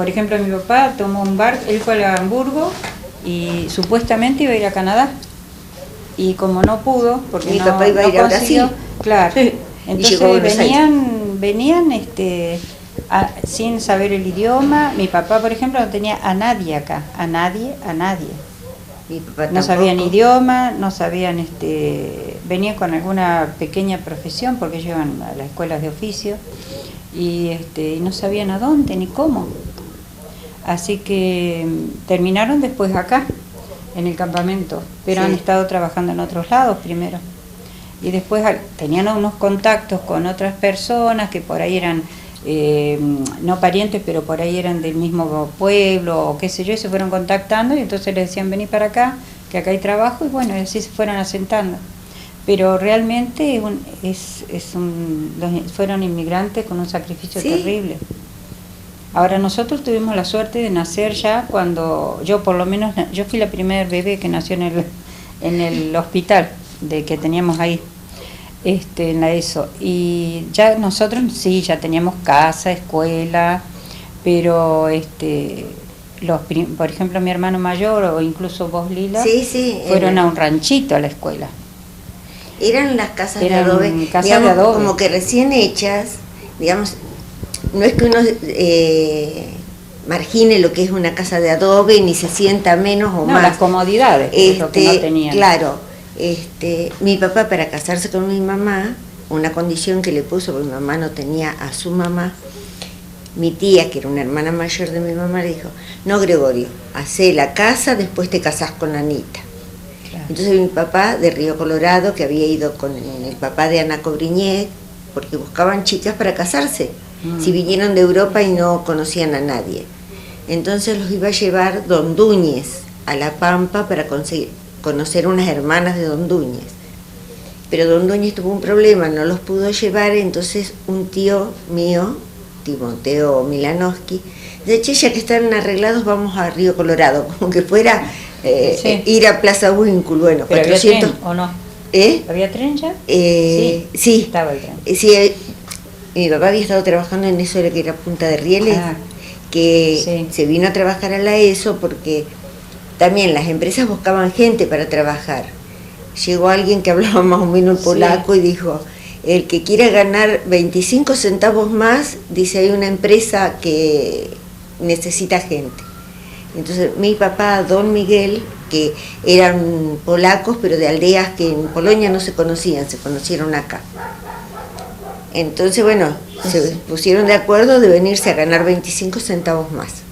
por ejemplo, mi papá tomó un barco, él fue a Hamburgo y supuestamente iba a ir a Canadá. Y como no pudo, porque mi no, papá iba a ir a consiguió, Brasil. claro, entonces llegó a Buenos venían sin saber el idioma. Mi papá, por ejemplo, no tenía a nadie acá, a nadie. Mi papá No tampoco. sabían idioma, no sabían, venían con alguna pequeña profesión porque ellos iban a las escuelas de oficio y no sabían a dónde ni cómo. Así que terminaron después acá, en el campamento, pero Sí. han estado trabajando en otros lados primero. Y después tenían unos contactos con otras personas que por ahí eran, no parientes, pero por ahí eran del mismo pueblo o qué sé yo, y se fueron contactando y entonces les decían vení para acá, que acá hay trabajo, y bueno, y así se fueron asentando. Pero realmente fueron inmigrantes con un sacrificio Sí. terrible. Ahora nosotros tuvimos la suerte de nacer ya cuando, yo por lo menos, yo fui la primer bebé que nació en el hospital que teníamos ahí, en la ESO. Y ya nosotros sí, ya teníamos casa, escuela, pero por ejemplo mi hermano mayor o incluso vos, Lila, Sí, fueron a un ranchito a la escuela. Eran las casas Eran de adobe, casas digamos, de adobe. como que recién hechas, digamos, no es que uno margine lo que es una casa de adobe, ni se sienta menos o No, más. las comodidades, es lo que no tenían. Claro, mi papá para casarse con mi mamá, una condición que le puso, porque mi mamá no tenía a su mamá, mi tía, que era una hermana mayor de mi mamá, le dijo, no, Gregorio, hacé la casa, después te casás con Anita. Claro. Entonces mi papá de Río Colorado, que había ido con el papá de Ana Cobriñet, porque buscaban chicas para casarse, si vinieron de Europa y no conocían a nadie. Entonces los iba a llevar Don Dúñez a La Pampa para conocer unas hermanas de Don Dúñez. Pero Don Dúñez tuvo un problema, no los pudo llevar, entonces un tío mío, Timoteo Milanowski, de che, ya que están arreglados, vamos a Río Colorado, como que fuera Sí. ir a Plaza Winkle, bueno, ¿Pero 400... había tren o no? ¿Eh? ¿Había tren ya? Sí. Estaba el tren. Sí, mi papá había estado trabajando en eso de que era Punta de Rieles, que sí. se vino a trabajar a la ESO porque también las empresas buscaban gente para trabajar. Llegó alguien que hablaba más o menos el polaco y dijo, el que quiera ganar 25 centavos más, dice, hay una empresa que necesita gente. Entonces mi papá, don Miguel, que eran polacos, pero de aldeas que en Polonia no se conocían, se conocieron acá. Entonces, bueno, se pusieron de acuerdo de venirse a ganar 25 centavos más,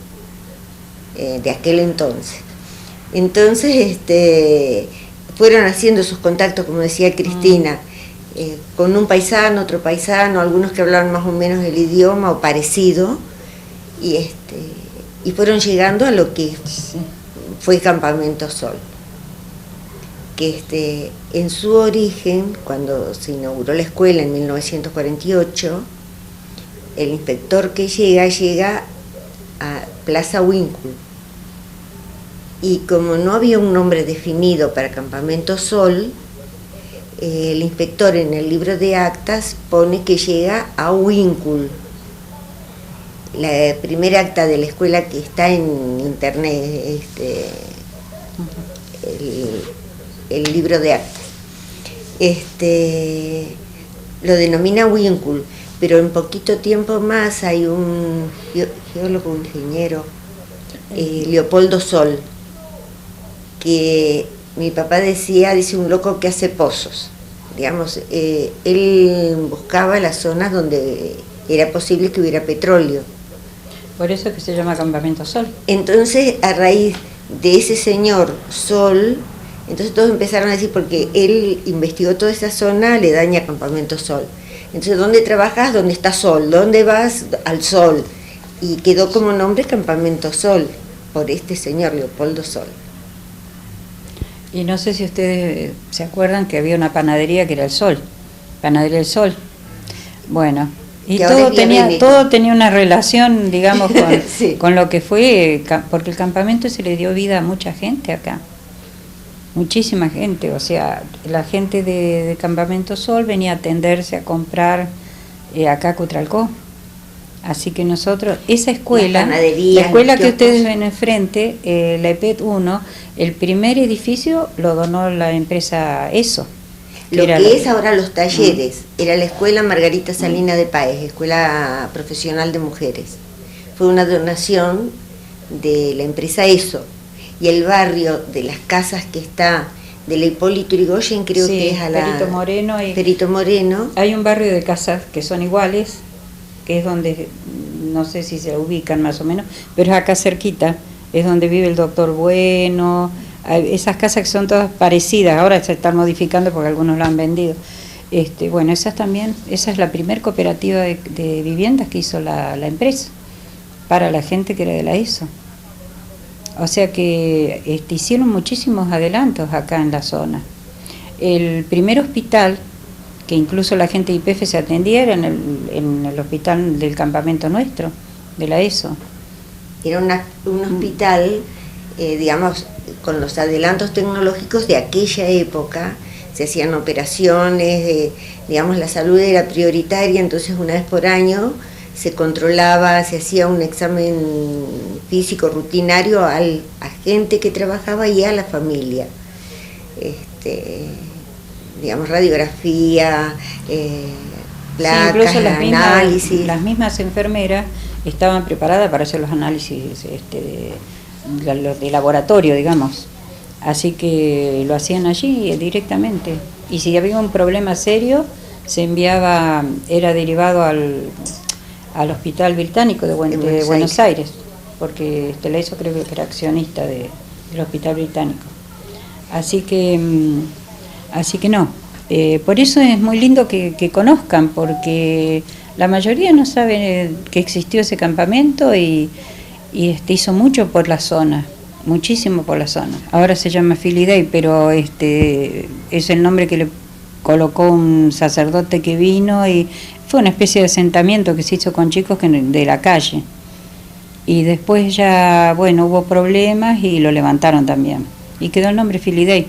de aquel entonces. Entonces, fueron haciendo sus contactos, como decía Cristina, con un paisano, otro paisano, algunos que hablaban más o menos el idioma o parecido, y fueron llegando a lo que fue Campamento Sol. Que en su origen, cuando se inauguró la escuela en 1948, el inspector que llega a Plaza Winkle. Y como no había un nombre definido para Campamento Sol, el inspector en el libro de actas pone que llega a Winkle. La primera acta de la escuela que está en internet, el libro de actas, lo denomina Winkle, pero en poquito tiempo más hay un geólogo, un ingeniero, Leopoldo Sol, que mi papá dice un loco que hace pozos, digamos, él buscaba las zonas donde era posible que hubiera petróleo. Por eso es que se llama Campamento Sol. Entonces, a raíz de ese señor Sol, entonces todos empezaron a decir, porque él investigó toda esa zona aledaña a Campamento Sol. Entonces, ¿dónde trabajas? ¿Dónde está Sol? ¿Dónde vas? Al Sol. Y quedó como nombre Campamento Sol, por este señor Leopoldo Sol. Y no sé si ustedes se acuerdan que había una panadería que era el Sol, Panadería El Sol. Bueno, y todo tenía una relación, digamos, con, sí. con lo que fue, porque el campamento se le dio vida a mucha gente acá. Muchísima gente, o sea, la gente de Campamento Sol venía a atenderse, a comprar acá a Cutralcó. Así que nosotros, esa escuela, la panaderías, escuela los que ustedes kioscos. ven enfrente, la EPET 1, el primer edificio lo donó la empresa ESO. Lo era que es ahora los talleres, era la escuela Margarita Salina de Páez, Escuela Profesional de Mujeres. Fue una donación de la empresa ESO. Y el barrio de las casas que está de la Hipólito Yrigoyen, creo Sí, que es a la Perito Moreno y Perito Moreno. hay un barrio de casas que son iguales, que es donde, no sé si se ubican más o menos, pero es acá cerquita, es donde vive el doctor Bueno. Esas casas que son todas parecidas, ahora se están modificando porque algunos lo han vendido. Bueno, esas también, esa es la primer cooperativa de viviendas que hizo la empresa para la gente que era de la ESO. O sea que hicieron muchísimos adelantos acá en la zona. El primer hospital, que incluso la gente de YPF se atendía, era en el hospital del campamento nuestro, de la ESO. Era un hospital, digamos, con los adelantos tecnológicos de aquella época. Se hacían operaciones, digamos, la salud era prioritaria, entonces una vez por año se controlaba, se hacía un examen físico rutinario a gente que trabajaba y a la familia. Digamos, radiografía, placas, sí, incluso análisis. Las mismas enfermeras estaban preparadas para hacer los análisis de laboratorio, digamos. Así que lo hacían allí directamente. Y si había un problema serio, se enviaba, era derivado al Hospital Británico de Buenos Aires, porque la hizo, creo que era accionista del Hospital Británico. Así que no. Por eso es muy lindo que conozcan, porque la mayoría no sabe que existió ese campamento y hizo mucho por la zona, muchísimo por la zona. Ahora se llama Philly Day, pero es el nombre que le colocó un sacerdote que vino y fue una especie de asentamiento que se hizo con chicos de la calle. Y después ya, bueno, hubo problemas y lo levantaron también. Y quedó el nombre Philly Day.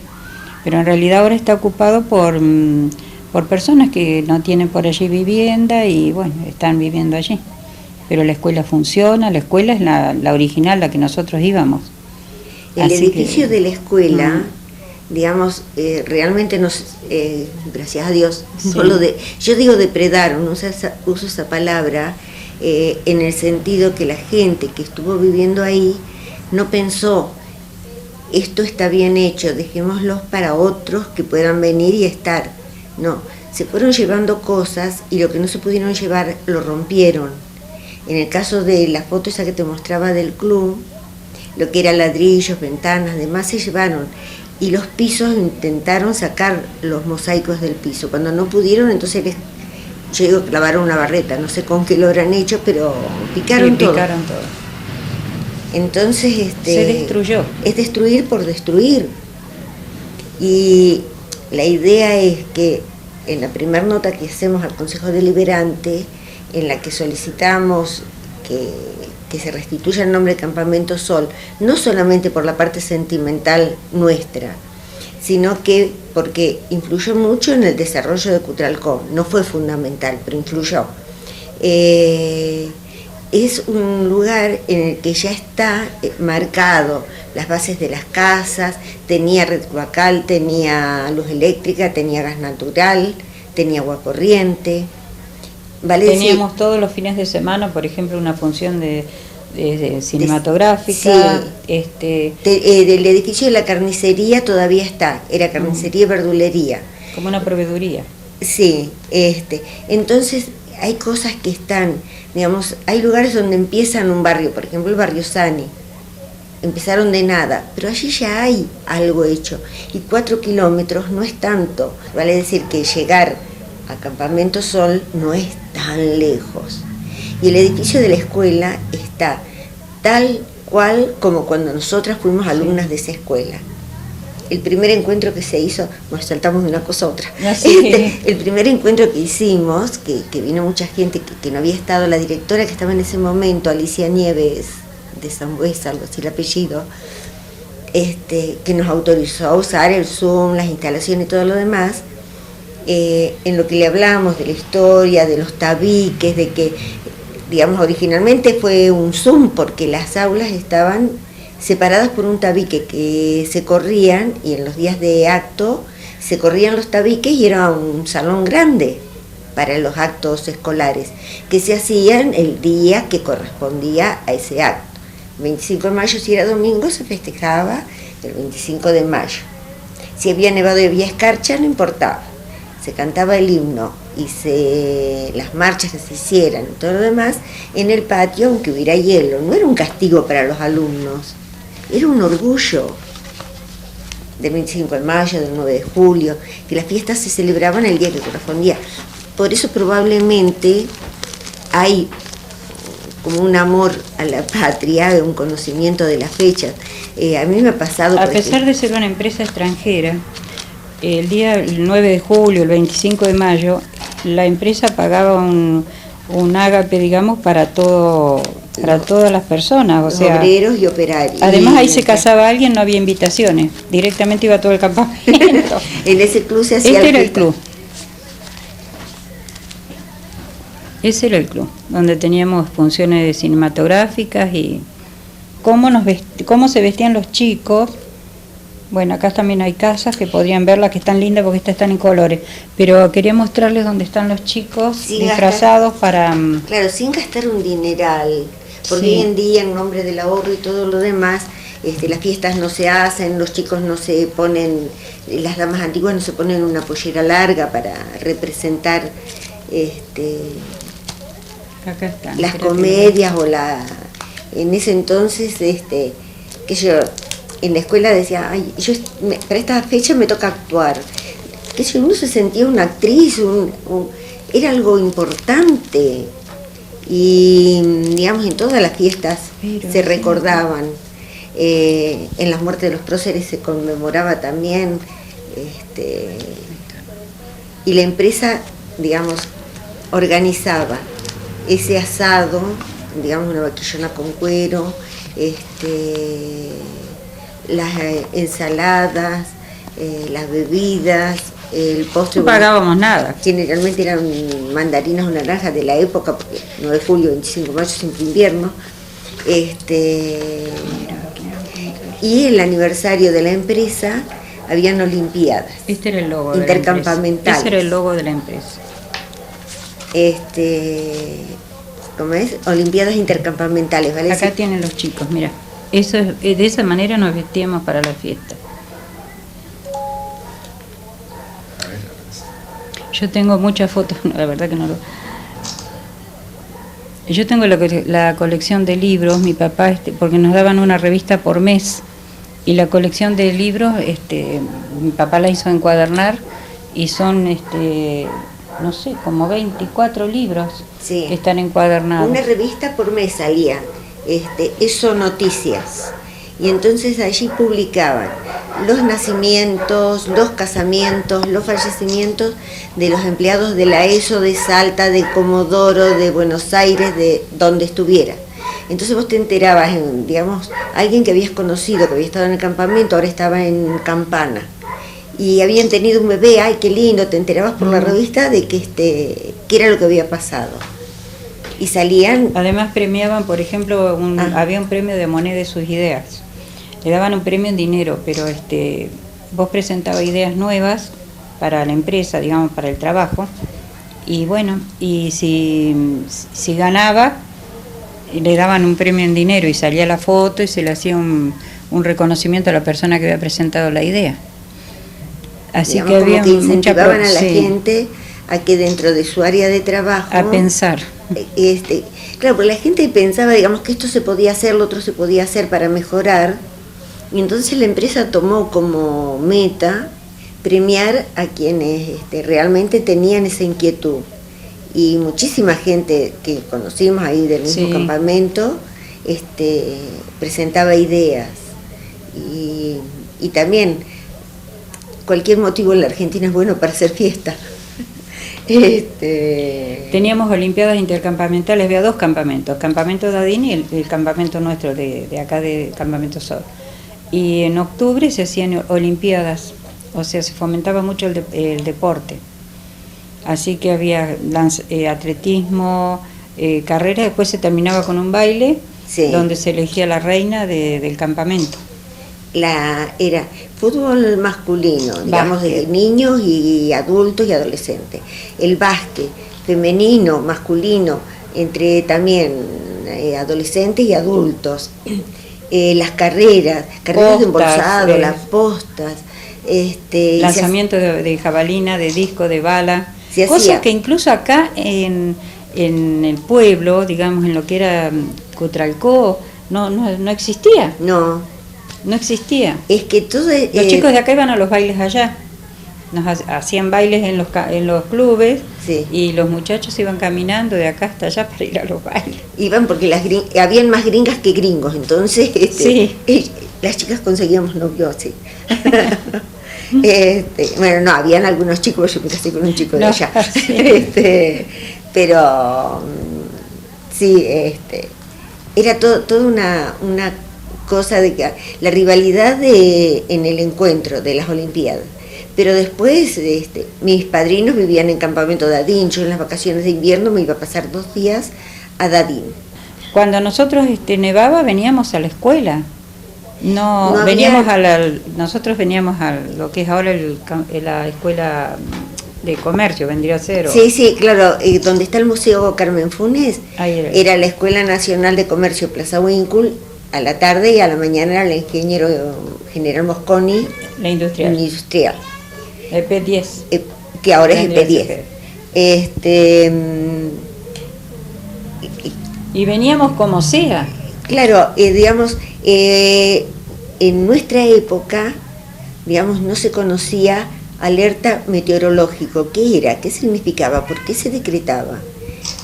Pero en realidad ahora está ocupado por personas que no tienen por allí vivienda y, bueno, están viviendo allí. Pero la escuela funciona, la escuela es la original, la que nosotros íbamos. El edificio de la escuela, digamos, realmente gracias a Dios, sí. Yo digo depredaron, uso esa palabra, en el sentido que la gente que estuvo viviendo ahí no pensó, esto está bien hecho, dejémoslos para otros que puedan venir y estar. No, se fueron llevando cosas y lo que no se pudieron llevar lo rompieron. En el caso de la foto esa que te mostraba del club, lo que era ladrillos, ventanas, demás se llevaron. Y los pisos intentaron sacar los mosaicos del piso. Cuando no pudieron, entonces yo digo, clavaron una barreta, no sé con qué lo habrán hecho, pero picaron todo. Entonces, se destruyó. Es destruir por destruir. Y la idea es que en la primera nota que hacemos al Consejo Deliberante, en la que solicitamos que se restituya el nombre de Campamento Sol, no solamente por la parte sentimental nuestra, sino que porque influyó mucho en el desarrollo de Cutralcó, no fue fundamental, pero influyó. Es un lugar en el que ya está marcado las bases de las casas, tenía red cloacal, tenía luz eléctrica, tenía gas natural, tenía agua corriente. ¿Vale? Teníamos todos los fines de semana, por ejemplo, una función de cinematográfica. Sí. El edificio de la carnicería todavía está, era carnicería y verdulería. Como una proveeduría. Sí, entonces hay cosas que están, digamos, hay lugares donde empiezan un barrio, por ejemplo el barrio Sani, empezaron de nada, pero allí ya hay algo hecho, y 4 kilómetros no es tanto, vale decir que llegar a Campamento Sol no es tan lejos, y el edificio de la escuela está tal cual como cuando nosotras fuimos alumnas de esa escuela. El primer encuentro que se hizo, nos saltamos de una cosa a otra. El primer encuentro que hicimos, que vino mucha gente que no había estado, la directora que estaba en ese momento, Alicia Nieves, de Sambuesa, algo así el apellido, que nos autorizó a usar el Zoom, las instalaciones y todo lo demás, en lo que le hablamos de la historia, de los tabiques, de que digamos, originalmente fue un Zoom porque las aulas estaban separadas por un tabique que se corrían, y en los días de acto se corrían los tabiques y era un salón grande para los actos escolares que se hacían el día que correspondía a ese acto. El 25 de mayo, si era domingo, se festejaba el 25 de mayo. Si había nevado y había escarcha, no importaba. Se cantaba el himno y las marchas que se hicieran y todo lo demás en el patio, aunque hubiera hielo. No era un castigo para los alumnos, era un orgullo del 25 de mayo, del 9 de julio, que las fiestas se celebraban el día que correspondía. Por eso probablemente hay como un amor a la patria, un conocimiento de las fechas. A mí me ha pasado... A pesar de ser una empresa extranjera, el 9 de julio, el 25 de mayo, la empresa pagaba un ágape, digamos, para todas las personas, o sea, obreros y operarios. Además ahí se casaba alguien, no había invitaciones, directamente iba todo el campamento. En ese club se hacía... Este era el club. Ese era el club, donde teníamos funciones cinematográficas y cómo se vestían los chicos. Bueno, acá también hay casas que podrían verlas, que están lindas porque estas están en colores, pero quería mostrarles dónde están los chicos disfrazados para... Claro, sin gastar un dineral, porque hoy en día, en nombre del ahorro y todo lo demás, las fiestas no se hacen, los chicos no se ponen, las damas antiguas no se ponen una pollera larga para representar acá están, las comedias o en ese entonces, que yo en la escuela decía, ay, para esta fecha me toca actuar, que si uno se sentía una actriz, era algo importante, y digamos en todas las fiestas se recordaban, en las muertes de los próceres se conmemoraba también, y la empresa, digamos, organizaba ese asado, digamos una vaquillona con cuero, las ensaladas, las bebidas, el postre. No pagábamos nada. Generalmente eran mandarinas o naranjas de la época, porque 9 de julio, 25 de mayo, siempre invierno. Y el aniversario de la empresa, habían olimpiadas. Este era el logo intercampamentales. De la empresa. Ese era el logo de la empresa. ¿Cómo es? Olimpiadas intercampamentales, ¿vale? Acá tienen los chicos, mira. Eso de esa manera nos vestíamos para la fiesta. Yo tengo muchas fotos, no, la verdad que no lo... Yo tengo la colección de libros, mi papá, porque nos daban una revista por mes, y la colección de libros, mi papá la hizo encuadernar, y son, no sé, como 24 libros que están encuadernados. Una revista por mes salía, Eso Noticias, y entonces allí publicaban los nacimientos, los casamientos, los fallecimientos de los empleados de la ESO, de Salta, de Comodoro, de Buenos Aires, de donde estuviera. Entonces vos te enterabas, digamos, alguien que habías conocido, que había estado en el campamento, ahora estaba en Campana, y habían tenido un bebé, ay, qué lindo, te enterabas por la revista de que qué era lo que había pasado. Y salían... Además premiaban, por ejemplo, había un premio de moneda de sus ideas. Le daban un premio en dinero, pero vos presentabas ideas nuevas para la empresa, digamos, para el trabajo, y bueno, y si ganaba, le daban un premio en dinero y salía la foto y se le hacía un reconocimiento a la persona que había presentado la idea. Así digamos, que había como que incentivaban a la gente a que dentro de su área de trabajo... A pensar. Claro, porque la gente pensaba, digamos, que esto se podía hacer, lo otro se podía hacer para mejorar, y entonces la empresa tomó como meta premiar a quienes realmente tenían esa inquietud. Y muchísima gente que conocimos ahí del mismo campamento presentaba ideas. Y también cualquier motivo en la Argentina es bueno para hacer fiesta. Teníamos olimpiadas intercampamentales, había 2 campamentos, Campamento Dadín y el campamento nuestro de acá de Campamento Sol. Y en octubre se hacían olimpiadas, o sea, se fomentaba mucho el deporte. Así que había atletismo, carrera, después se terminaba con un baile, Sí. donde se elegía la reina del campamento. Era fútbol masculino, digamos, de Básquet. niños y adultos y adolescentes. El básquet femenino, masculino, entre también adolescentes y adultos. Las carreras Postas, de embolsado, las postas. Lanzamiento de jabalina, de disco, de bala. Se Cosas hacía. que incluso acá en el pueblo, digamos, en lo que era Cutralcó, no existía. No, No existía. es que todo... Los chicos de acá iban a los bailes allá. Hacían bailes en los clubes, Sí. y los muchachos iban caminando de acá hasta allá para ir a los bailes. Iban porque habían más gringas que gringos, entonces Sí. las chicas conseguíamos novios, sí. Bueno, no, habían algunos chicos, yo me casé con un chico de No, allá. sí. Pero sí, era todo una cosa de que la rivalidad en el encuentro de las Olimpiadas. Pero después mis padrinos vivían en campamento Dadín. Yo en las vacaciones de invierno me iba a pasar 2 días a Dadín. Cuando nosotros nevaba, veníamos a la escuela. No, No veníamos había- nosotros veníamos a lo que es ahora la escuela de comercio, vendría a ser. Sí, claro, donde está el Museo Carmen Funes, Ahí era la Escuela Nacional de Comercio Plaza Winkle, a la tarde, y a la mañana era el ingeniero general Mosconi, la industrial. industrial, El P10. que ahora es el Vendría a P10. ser. Y veníamos como sea. Claro, digamos, en nuestra época, digamos, no se conocía alerta meteorológico. ¿Qué era? ¿Qué significaba? ¿Por qué se decretaba?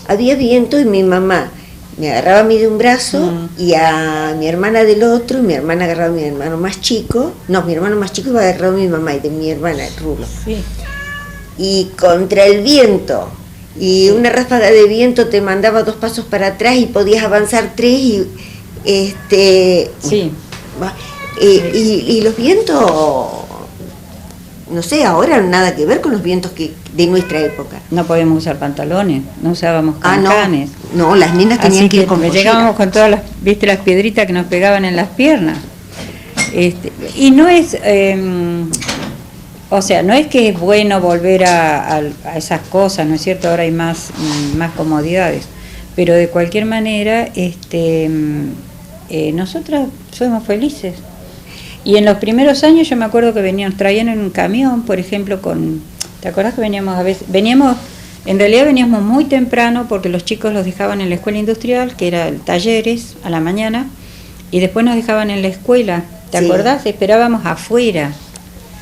Había viento y mi mamá me agarraba a mí de un brazo y a mi hermana del otro, y mi hermana agarraba a mi hermano más chico. No, mi hermano más chico iba agarrado a mi mamá y de mi hermana, el Rulo. Sí. Y contra el viento, y una ráfaga de viento te mandaba 2 pasos para atrás y podías avanzar 3 y Sí. y los vientos, no sé, ahora nada que ver con los vientos de nuestra época. No podíamos usar pantalones, no usábamos cancanes. No, las nenas tenían Así que que ir con llegábamos pollera. con todas las piedritas que nos pegaban en las piernas. Y no es, o sea, no es que es bueno volver a esas cosas, ¿no es cierto? Ahora hay más comodidades, pero de cualquier manera, nosotras fuimos felices. Y en los primeros años yo me acuerdo que traían en un camión, por ejemplo, ¿te acordás que veníamos a veces? En realidad veníamos muy temprano porque los chicos los dejaban en la escuela industrial, que era el talleres, a la mañana, y después nos dejaban en la escuela. ¿Te Sí. acordás? Esperábamos afuera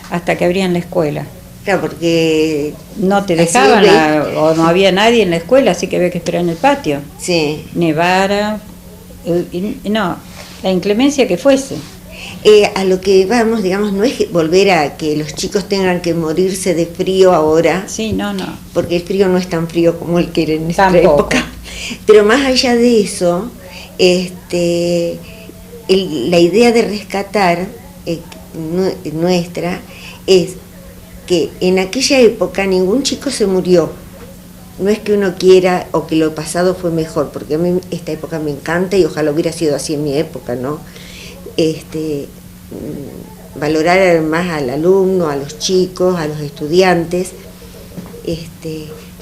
hasta que abrían la escuela. Claro, porque No te así dejaban, ve- o no había nadie en la escuela, así que había que esperar en el patio. sí. Nevara, no, la inclemencia que fuese. A lo que vamos, digamos, no es volver a que los chicos tengan que morirse de frío ahora, Sí, no. porque el frío no es tan frío como el que era en nuestra Tampoco. época. Pero más allá de eso, la idea de rescatar nuestra es que en aquella época ningún chico se murió. No es que uno quiera o que lo pasado fue mejor, porque a mí esta época me encanta y ojalá hubiera sido así en mi época, ¿no? Valorar más al alumno, a los chicos, a los estudiantes,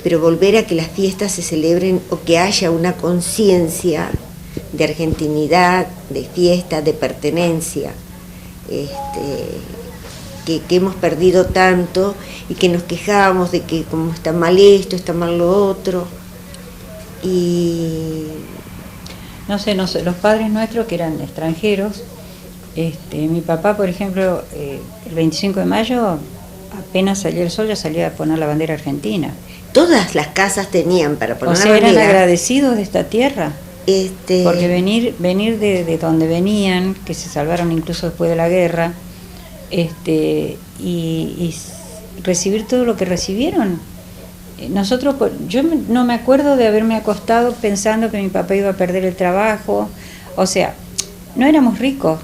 pero volver a que las fiestas se celebren o que haya una conciencia de argentinidad, de fiesta, de pertenencia, que hemos perdido tanto y que nos quejamos de que como está mal esto, está mal lo otro. Y No sé, los padres nuestros que eran extranjeros, mi papá, por ejemplo, el 25 de mayo, apenas salía el sol, ya salía a poner la bandera argentina. todas las casas tenían para poner O sea, la eran bandera. agradecidos de esta tierra, porque venir de donde venían, que se salvaron incluso después de la guerra, y recibir todo lo que recibieron. Nosotros, yo no me acuerdo de haberme acostado pensando que mi papá iba a perder el trabajo. O sea, no éramos ricos,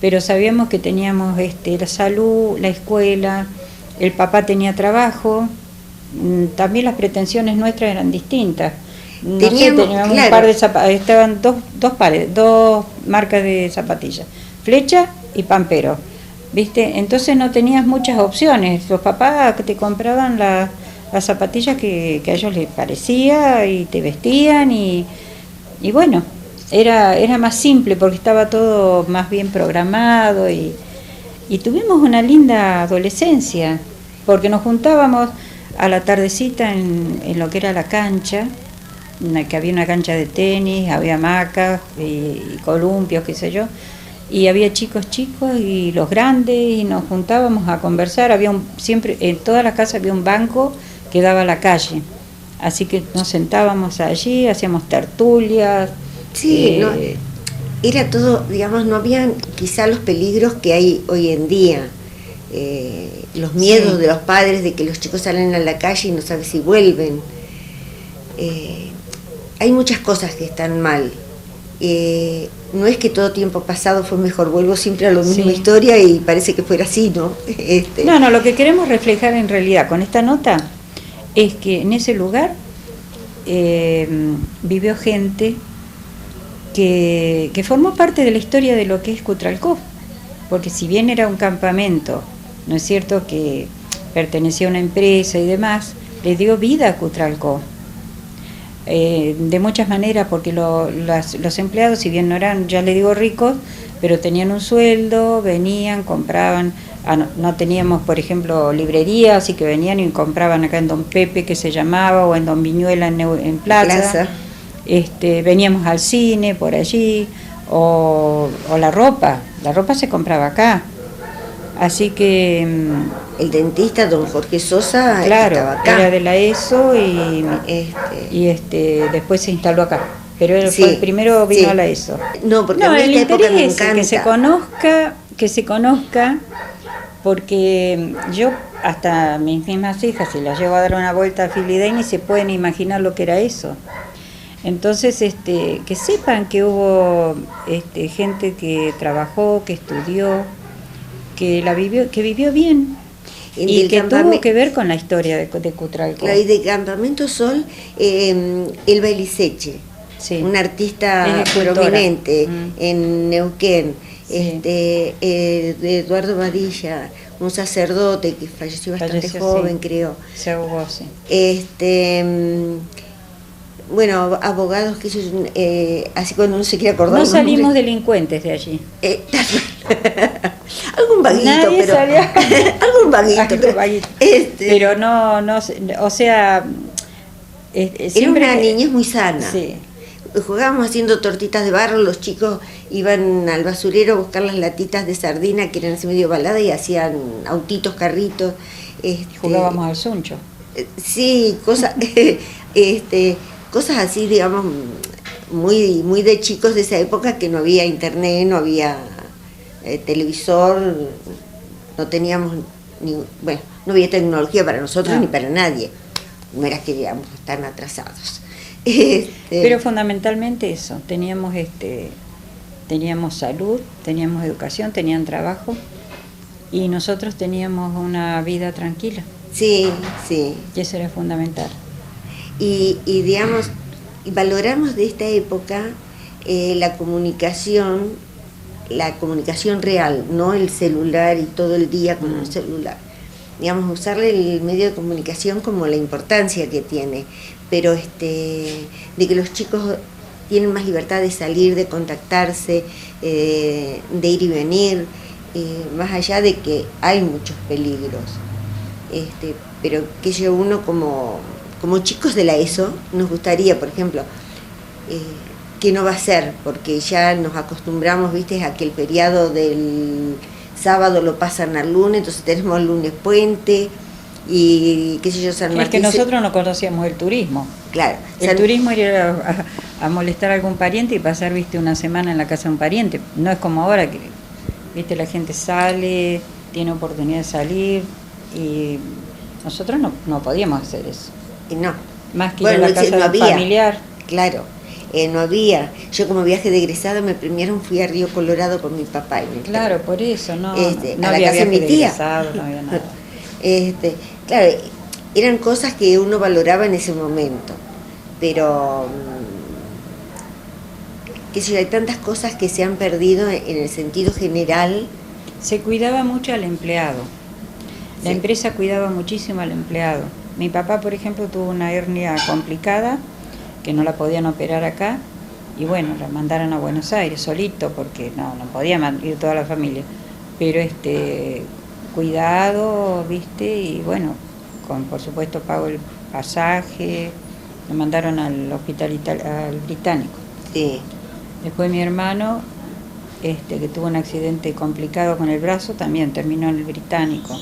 pero sabíamos que teníamos la salud, la escuela, el papá tenía trabajo. También las pretensiones nuestras eran distintas. no sé, teníamos un par de zapatillas, estaban dos pares, dos marcas de zapatillas, Flecha y Pampero, ¿viste? Entonces no tenías muchas opciones, los papás te compraban las zapatillas que a ellos les parecía y te vestían y bueno, era más simple porque estaba todo más bien programado y tuvimos una linda adolescencia, porque nos juntábamos a la tardecita en lo que era la cancha, que había una cancha de tenis, había hamacas y columpios, qué sé yo, y había chicos y los grandes, y nos juntábamos a conversar. Siempre en todas las casas había un banco que daba a la calle, así que nos sentábamos allí, hacíamos tertulias. Sí, no, era todo, digamos, no habían quizá los peligros que hay hoy en día, los miedos Sí. de los padres de que los chicos salen a la calle y no saben si vuelven. Hay muchas cosas que están mal. No es que todo tiempo pasado fue mejor, vuelvo siempre a la misma historia y parece que fuera así, ¿no? No, lo que queremos reflejar en realidad con esta nota es que en ese lugar vivió gente que formó parte de la historia de lo que es Cutralcó, porque si bien era un campamento, ¿no es cierto?, que pertenecía a una empresa y demás, le dio vida a Cutralcó. De muchas maneras, porque los empleados, si bien no eran, ya le digo, ricos, pero tenían un sueldo, venían, compraban, no teníamos, por ejemplo, librería, así que venían y compraban acá en Don Pepe, que se llamaba, o en Don Viñuela en Plaza. Veníamos al cine por allí, o la ropa se compraba acá. Así que el dentista don Jorge Sosa, claro, estaba acá. Era de la ESO y después se instaló acá. Pero él fue el primero, vino a la ESO. No, porque a mí el esta época me interés encanta. Que se conozca, porque yo hasta mis mismas hijas, si las llevo a dar una vuelta a Filidey, ni se pueden imaginar lo que era eso. Entonces, que sepan que hubo gente que trabajó, que estudió, que vivió bien y que tuvo que ver con la historia de Cutralcó. Y de Campamento Sol, Elba Eliseche, una artista prominente en Neuquén, de Eduardo Badilla, un sacerdote que falleció bastante joven, creo. Se ahogó, sí. Bueno, abogados que así cuando uno se quiere acordar. No salimos delincuentes de allí. Algún vaguito, pero algún vaguito. Pero no, o sea, era una niñez muy sana. Sí. Jugábamos haciendo tortitas de barro, los chicos iban al basurero a buscar las latitas de sardina que eran así medio baladas y hacían autitos, carritos. Jugábamos al suncho. Sí, cosas así, digamos, muy de chicos de esa época, que no había internet, no había televisor, no teníamos no había tecnología para nosotros ni para nadie. No era que digamos tan atrasados. Pero fundamentalmente eso, teníamos salud, teníamos educación, tenían trabajo y nosotros teníamos una vida tranquila. Sí, sí. Y eso era fundamental. Y digamos, valoramos de esta época la comunicación real, no el celular y todo el día con un celular. Digamos, usarle el medio de comunicación como la importancia que tiene, pero de que los chicos tienen más libertad de salir, de contactarse, de ir y venir, más allá de que hay muchos peligros. Pero que uno como chicos de la ESO, nos gustaría, por ejemplo, que no va a ser, porque ya nos acostumbramos, viste, a que el feriado del sábado lo pasan al lunes, entonces tenemos el lunes puente, y qué sé yo, San Martín. Es que nosotros no conocíamos el turismo. Claro. El turismo era a molestar a algún pariente y pasar, viste, una semana en la casa de un pariente. No es como ahora que, viste, la gente sale, tiene oportunidad de salir, y nosotros no podíamos hacer eso. No. Más que ir a la casa de un familiar. Claro, no había. Yo como viaje de egresado me premiaron, fui a Río Colorado con mi papá. Claro, por eso, no a había la casa de mi tía. No había nada. Claro, eran cosas que uno valoraba en ese momento. pero qué sé yo, hay tantas cosas que se han perdido en el sentido general. Se cuidaba mucho al empleado. La Sí. empresa cuidaba muchísimo al empleado. Mi papá, por ejemplo, tuvo una hernia complicada que no la podían operar acá y bueno, la mandaron a Buenos Aires solito porque no podía ir toda la familia. Pero cuidado, ¿viste? Y bueno, por supuesto pago el pasaje, lo mandaron al hospital al británico. Sí. Después mi hermano, que tuvo un accidente complicado con el brazo, también terminó en el británico.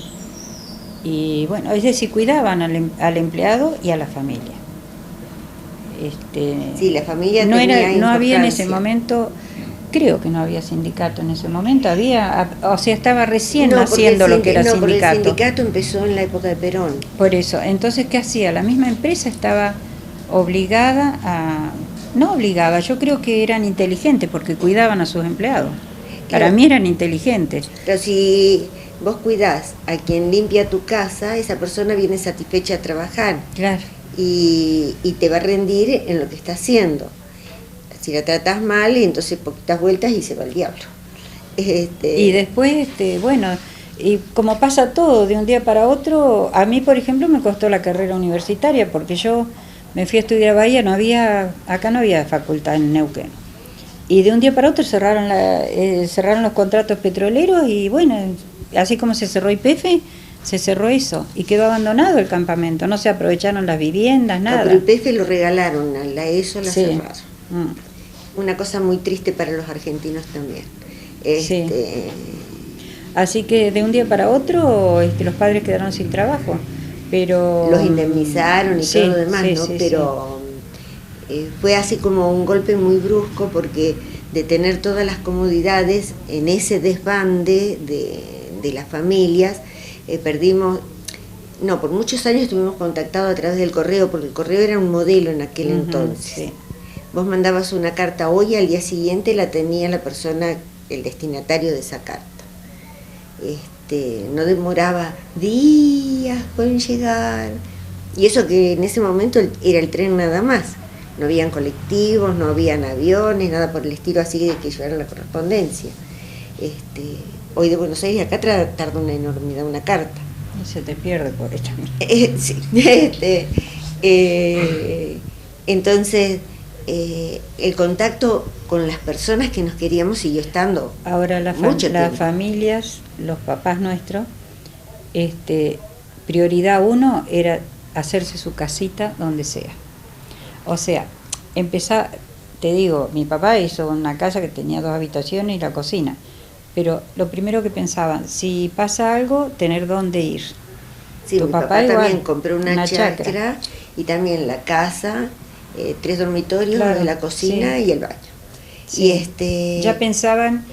Y bueno, es decir, cuidaban al empleado y a la familia. Sí, la familia no tenía no había en importancia. ese momento, creo que no había sindicato en ese momento, o sea, estaba recién No, naciendo lo que era porque el sindicato. sindicato empezó en la época de Perón. Por eso, entonces, ¿qué hacía? La misma empresa estaba obligada no obligada, yo creo que eran inteligentes porque cuidaban a sus empleados. Para Claro. mí eran inteligentes. Pero si vos cuidás a quien limpia tu casa, esa persona viene satisfecha a trabajar Claro. y te va a rendir en lo que está haciendo. Si la tratás mal, entonces poquitas vueltas y se va al diablo. Y después, bueno, y como pasa todo de un día para otro, a mí, por ejemplo, me costó la carrera universitaria porque yo me fui a estudiar a Bahía, acá no había facultad en Neuquén. Y de un día para otro cerraron los contratos petroleros y bueno, así como se cerró YPF, se cerró eso y quedó abandonado el campamento, no se aprovecharon las viviendas, nada. Pero el PF lo regalaron, a la ESO la Sí. cerraron. Una cosa muy triste para los argentinos también. Sí. Así que de un día para otro los padres quedaron sin trabajo, pero los indemnizaron y sí, todo lo demás, sí, ¿no? sí, Pero fue así como un golpe muy brusco porque de tener todas las comodidades en ese desbande de las familias, perdimos. No, por muchos años estuvimos contactados a través del correo, porque el correo era un modelo en aquel entonces. Sí. Vos mandabas una carta hoy y al día siguiente la tenía la persona, el destinatario de esa carta. No demoraba días en llegar. Y eso que en ese momento era el tren nada más. No habían colectivos, no habían aviones, nada por el estilo así de que llevaran la correspondencia. Hoy de Buenos Aires acá tarda una enormidad una carta. Y se te pierde por esto. Sí. Entonces, el contacto con las personas que nos queríamos siguió estando. Ahora las familias, los papás nuestros, prioridad uno era hacerse su casita donde sea. O sea, te digo, mi papá hizo una casa que tenía 2 habitaciones y la cocina, pero lo primero que pensaban, si pasa algo, tener dónde ir. Sí, tu mi papá papá igual, también compró una chacra y también la casa, 3 dormitorios, claro, la cocina, sí, y el baño. Sí. Y ya pensaban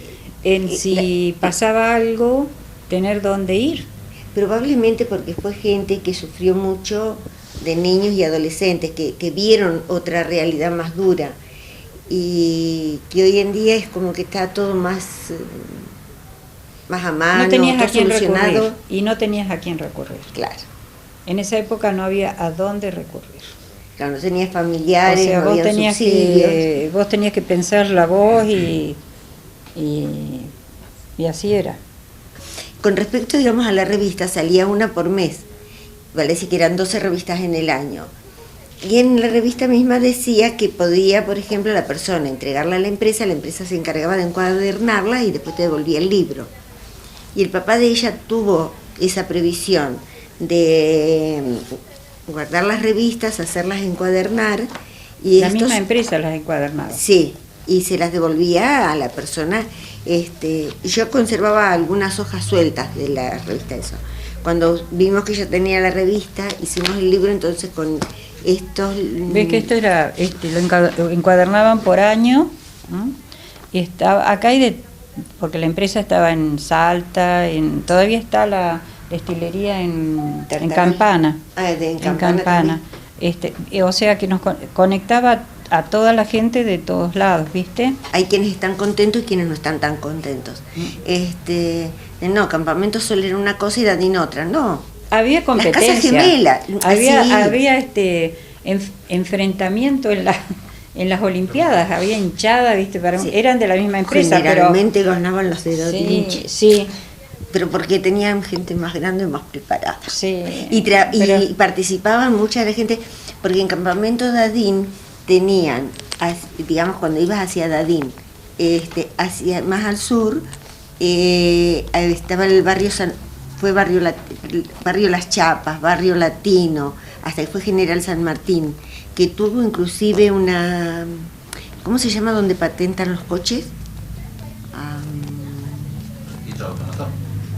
en si pasaba algo, tener dónde ir. Probablemente porque fue gente que sufrió mucho, de niños y adolescentes que vieron otra realidad más dura y que hoy en día es como que está todo más a mano, no tenías todo a quién solucionado. Recurrir, y no tenías a quién recurrir. Claro. En esa época no había a dónde recurrir. Claro, no tenías familiares, o sea, no había subsidios. Vos tenías que pensarla vos y así era. Con respecto, digamos, a la revista, salía una por mes. Vale decir que eran 12 revistas en el año. Y en la revista misma decía que podía, por ejemplo, la persona entregarla a la empresa se encargaba de encuadernarla y después te devolvía el libro. Y el papá de ella tuvo esa previsión de guardar las revistas, hacerlas encuadernar. Y la misma empresa las encuadernaba. Sí, y se las devolvía a la persona. Yo conservaba algunas hojas sueltas de la revista eso. Cuando vimos que ella tenía la revista, hicimos el libro entonces con estos... Ves que esto era, lo encuadernaban por año, ¿no? Y estaba acá porque la empresa estaba en Salta, todavía está la destilería en Campana. En Campana. O sea que nos conectaba a toda la gente de todos lados, ¿viste? Hay quienes están contentos y quienes no están tan contentos. No, Campamento solo era una cosa y Dadín otra, no. Había competencia. Las casas gemelas. Había enfrentamiento en las Olimpiadas, había hinchada, ¿viste? Eran de la misma empresa, generalmente ganaban los de Dadín. Sí, sí. Pero porque tenían gente más grande y más preparada. Sí. Y participaban mucha de la gente, porque en Campamento Dadín tenían, digamos, cuando ibas hacia Dadín, hacia más al sur, estaba el barrio barrio Las Chapas, barrio Latino, hasta que fue General San Martín, que tuvo inclusive una, ¿cómo se llama donde patentan los coches?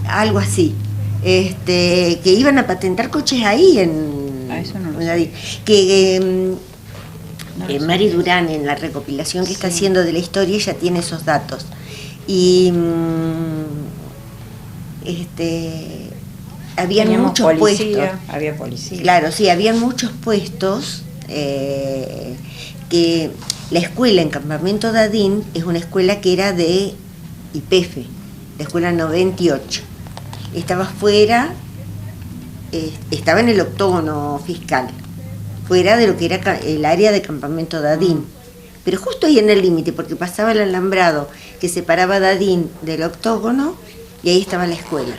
Algo así, que iban a patentar coches ahí eso no lo sé. Que Mari Durán, en la recopilación que está haciendo de la historia, ella tiene esos datos. Y habían muchos puestos. Había policía. Claro, sí, habían muchos puestos que la escuela en Campamento Dadín es una escuela que era de YPF, la escuela 98. Estaba fuera, estaba en el octógono fiscal, fuera de lo que era el área de Campamento Dadín, pero justo ahí en el límite, porque pasaba el alambrado que separaba Dadín del octógono y ahí estaba la escuela.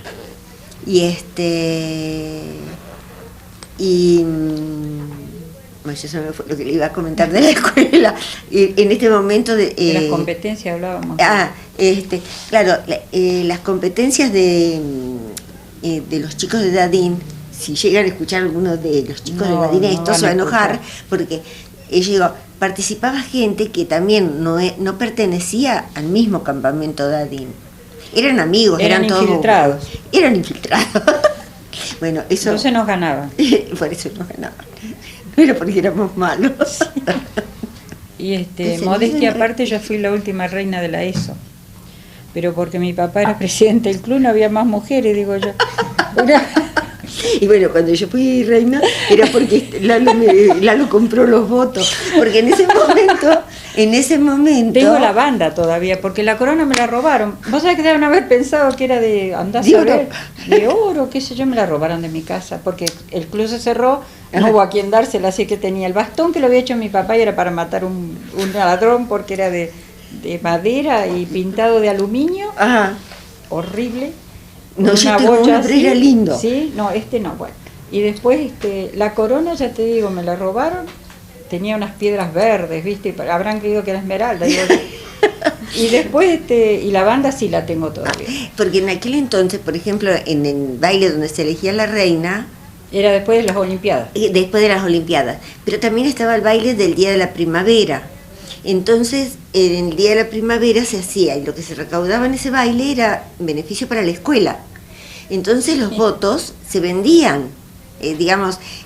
Bueno, eso me fue lo que le iba a comentar de la escuela. En este momento de las competencias hablábamos. Claro, las competencias de los chicos de Dadín, si llegan a escuchar algunos de los chicos de Dadín, esto se va a enojar, porque participaba gente que también no pertenecía al mismo Campamento Dadín. Eran amigos, eran todos infiltrados. Eran infiltrados. Bueno, eso. Entonces nos ganaban. Por eso nos ganaban. No era porque éramos malos. Y modestia aparte, yo fui la última reina de la ESO. Pero porque mi papá era presidente del club, no había más mujeres, digo yo. Y bueno, cuando yo fui reina, era porque Lalo compró los votos. Porque en ese momento... Tengo la banda todavía, porque la corona me la robaron. Vos sabés que deben haber pensado que era de de oro, qué sé yo, me la robaron de mi casa, porque el club se cerró, no hubo a quien dársela, así que tenía el bastón que lo había hecho mi papá y era para matar un ladrón, porque era de madera y pintado de aluminio. Ajá. Horrible. No, yo tengo uno, pero era lindo. Sí, no, no, bueno. Y después la corona, ya te digo, me la robaron. Tenía unas piedras verdes, ¿viste? Habrán creído que era esmeralda. Digo, y después, y la banda sí la tengo todavía. Porque en aquel entonces, por ejemplo, en el baile donde se elegía la reina... Era después de las Olimpiadas. Después de las Olimpiadas. Pero también estaba el baile del Día de la Primavera. Entonces, en el Día de la Primavera se hacía, y lo que se recaudaba en ese baile era beneficio para la escuela. Entonces los votos se vendían.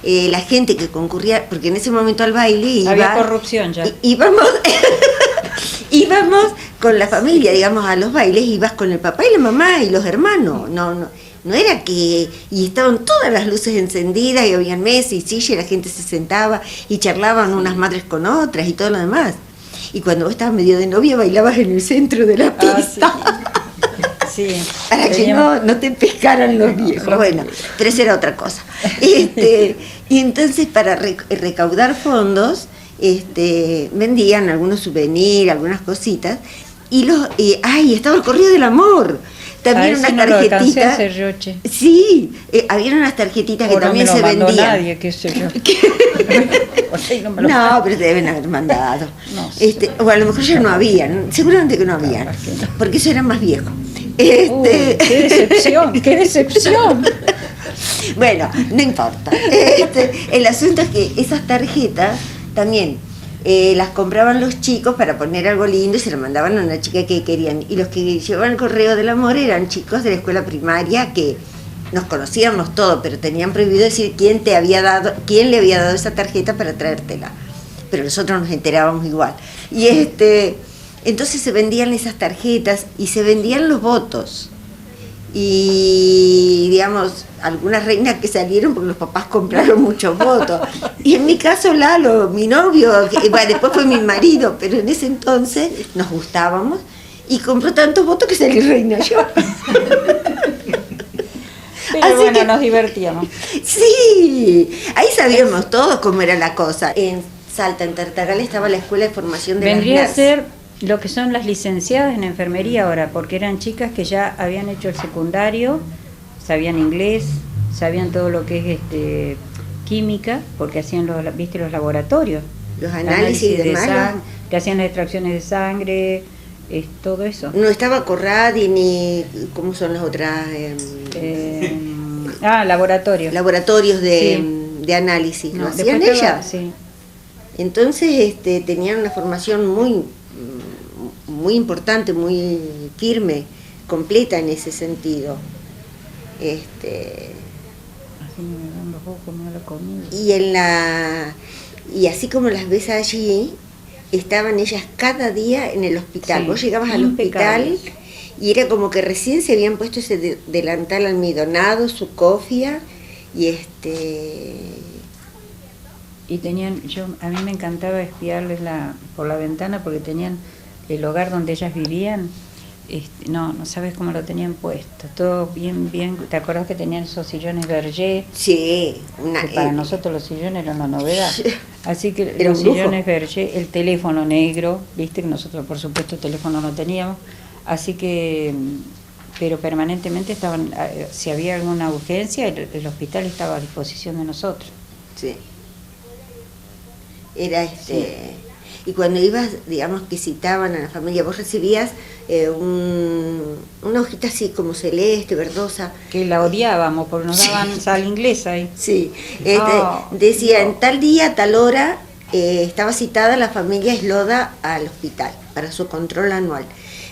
La gente que concurría, porque en ese momento al baile había corrupción ya. Íbamos con la familia, a los bailes, ibas con el papá y la mamá y los hermanos. No era que... Y estaban todas las luces encendidas y habían mesas y sillas y la gente se sentaba y charlaban unas madres con otras y todo lo demás. Y cuando vos estabas medio de novia bailabas en el centro de la pista. Sí. Para que no te pescaran los viejos. Bueno, pero eso era otra cosa. Y entonces para recaudar fondos vendían algunos souvenirs, algunas cositas. Y estaba el Correo del Amor. También unas tarjetitas. Sí, había unas tarjetitas que también se vendían. Nadie, qué sé yo. No, pero te deben haber mandado. No sé. O a lo mejor ya no habían, seguramente que no habían, porque eso era más viejo. ¡Qué decepción! ¡Qué decepción! Bueno, no importa. El asunto es que esas tarjetas también las compraban los chicos para poner algo lindo y se lo mandaban a una chica que querían. Y los que llevaban el Correo del Amor eran chicos de la escuela primaria que nos conocíamos todos, pero tenían prohibido decir quién le había dado esa tarjeta para traértela. Pero nosotros nos enterábamos igual. Y entonces se vendían esas tarjetas y se vendían los votos. Y algunas reinas que salieron porque los papás compraron muchos votos. Y en mi caso Lalo, mi novio, después fue mi marido, pero en ese entonces nos gustábamos y compró tantos votos que salí reina yo. Pero Así bueno, que- nos divertíamos. Sí, ahí sabíamos todos cómo era la cosa. En Salta, en Tartagal, estaba la Escuela de Formación de Vendría a las NAS. ser lo que son las licenciadas en enfermería ahora, porque eran chicas que ya habían hecho el secundario, sabían inglés, sabían todo lo que es química, porque hacían ¿viste? Los laboratorios. Los análisis y de demás. sangre, que hacían las extracciones de sangre, todo eso. No estaba Corradi ni, ¿cómo son las otras? Laboratorio. Laboratorios de, Sí. de análisis. No, Lo hacían después estaba- ellas. sí. Entonces tenían una formación muy importante, muy firme, completa en ese sentido. Así me dan los ojos, me da la comida. Y así como las ves allí, estaban ellas cada día en el hospital. Sí, Vos llegabas al impecables. hospital y era como que recién se habían puesto ese delantal almidonado, su cofia y Y tenían, a mí me encantaba espiarles por la ventana porque tenían el hogar donde ellas vivían. No sabes cómo lo tenían puesto, todo bien, ¿te acordás que tenían esos sillones Berger? Sí, Que para nosotros los sillones eran una novedad. Así que Era los un lujo. sillones Berger, el teléfono negro, viste que nosotros por supuesto teléfono no teníamos, así que, pero permanentemente estaban, si había alguna urgencia, el hospital estaba a disposición de nosotros. Sí. Era Y cuando ibas, digamos, que citaban a la familia, vos recibías una hojita así como celeste, verdosa. Que la odiábamos porque nos daban sal inglesa ahí. Sí, No, decía, no. en tal día, tal hora, estaba citada la familia Esloda al hospital para su control anual.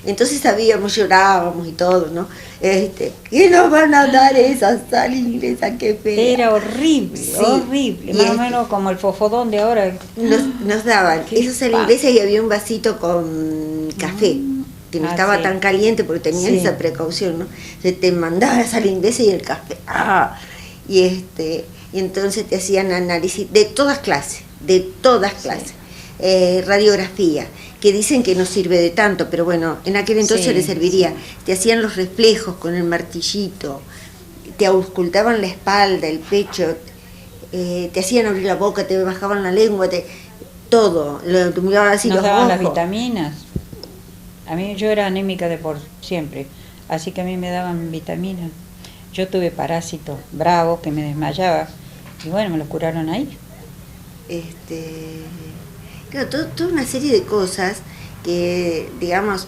Entonces sabíamos, llorábamos y todo, ¿no? ¿Qué nos van a dar esa sal inglesa? Qué fea. Era horrible, Sí, horrible. y Más o menos como el fofodón de ahora. Nos daban Qué esa sal pa- inglesa y había un vasito con café, que no estaba sí. tan caliente porque tenían Sí. esa precaución, ¿no? Se te mandaba la sal inglesa y el café. ¡Ah! Y entonces te hacían análisis de todas clases, radiografía, que dicen que no sirve de tanto, pero bueno, en aquel entonces Sí, le serviría. sí. Te hacían los reflejos con el martillito, te auscultaban la espalda, el pecho, te hacían abrir la boca, te bajaban la lengua, todo, te miraban así Nos los daban las ojos. vitaminas. A mí yo era anémica de por siempre, así que a mí me daban vitaminas. Yo tuve parásitos bravos que me desmayaba y bueno, me los curaron ahí. Claro, toda una serie de cosas que, digamos,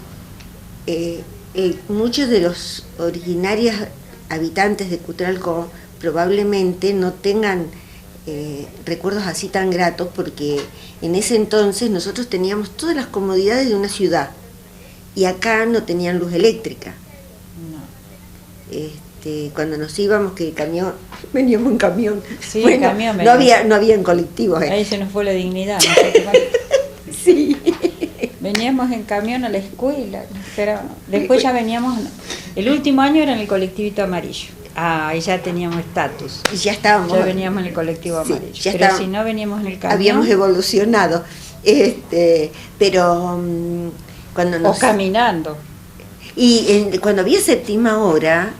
muchos de los originarios habitantes de Cutralcó probablemente no tengan recuerdos así tan gratos, porque en ese entonces nosotros teníamos todas las comodidades de una ciudad y acá no tenían luz eléctrica. No. Cuando nos íbamos, que el camión, veníamos en camión. Sí, Bueno, en camión no veníamos. no había en colectivos. Ahí se nos fue la dignidad. Nosotros Sí. veníamos en camión a la escuela, esperábamos. Después ya veníamos, el último año era en el colectivito amarillo. Ahí ya teníamos estatus. Y ya estábamos. Ya veníamos en el colectivo Sí, amarillo. ya Pero estábamos. si no veníamos en el camión. Habíamos evolucionado. Pero cuando O nos. caminando. Cuando había séptima hora,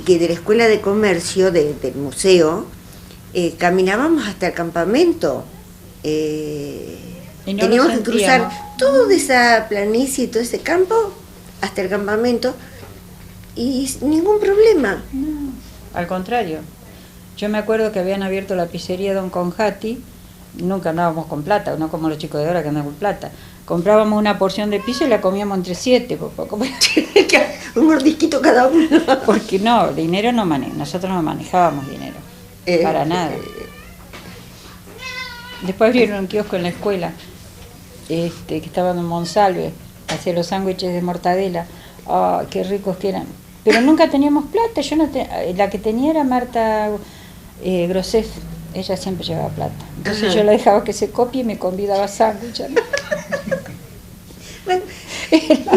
que de la escuela de comercio, del museo, caminábamos hasta el campamento. Y no Teníamos lo que cruzar sentíamos. toda esa planicie y todo ese campo hasta el campamento y ningún problema. No, al contrario. Yo me acuerdo que habían abierto la pizzería Don Conjati, nunca andábamos con plata, no como los chicos de ahora que andan con plata. Comprábamos una porción de pizza y la comíamos entre 7, Un mordisquito cada uno. porque no, dinero no nosotros no manejábamos dinero, para nada. Después abrieron un kiosco en la escuela, que estaban en Monsalve, hacía los sándwiches de mortadela. ¡Ah, qué ricos que eran! Pero nunca teníamos plata, la que tenía era Marta Grosef, ella siempre llevaba plata. Entonces Ajá. yo la dejaba que se copie y me convidaba sándwiches. Bueno,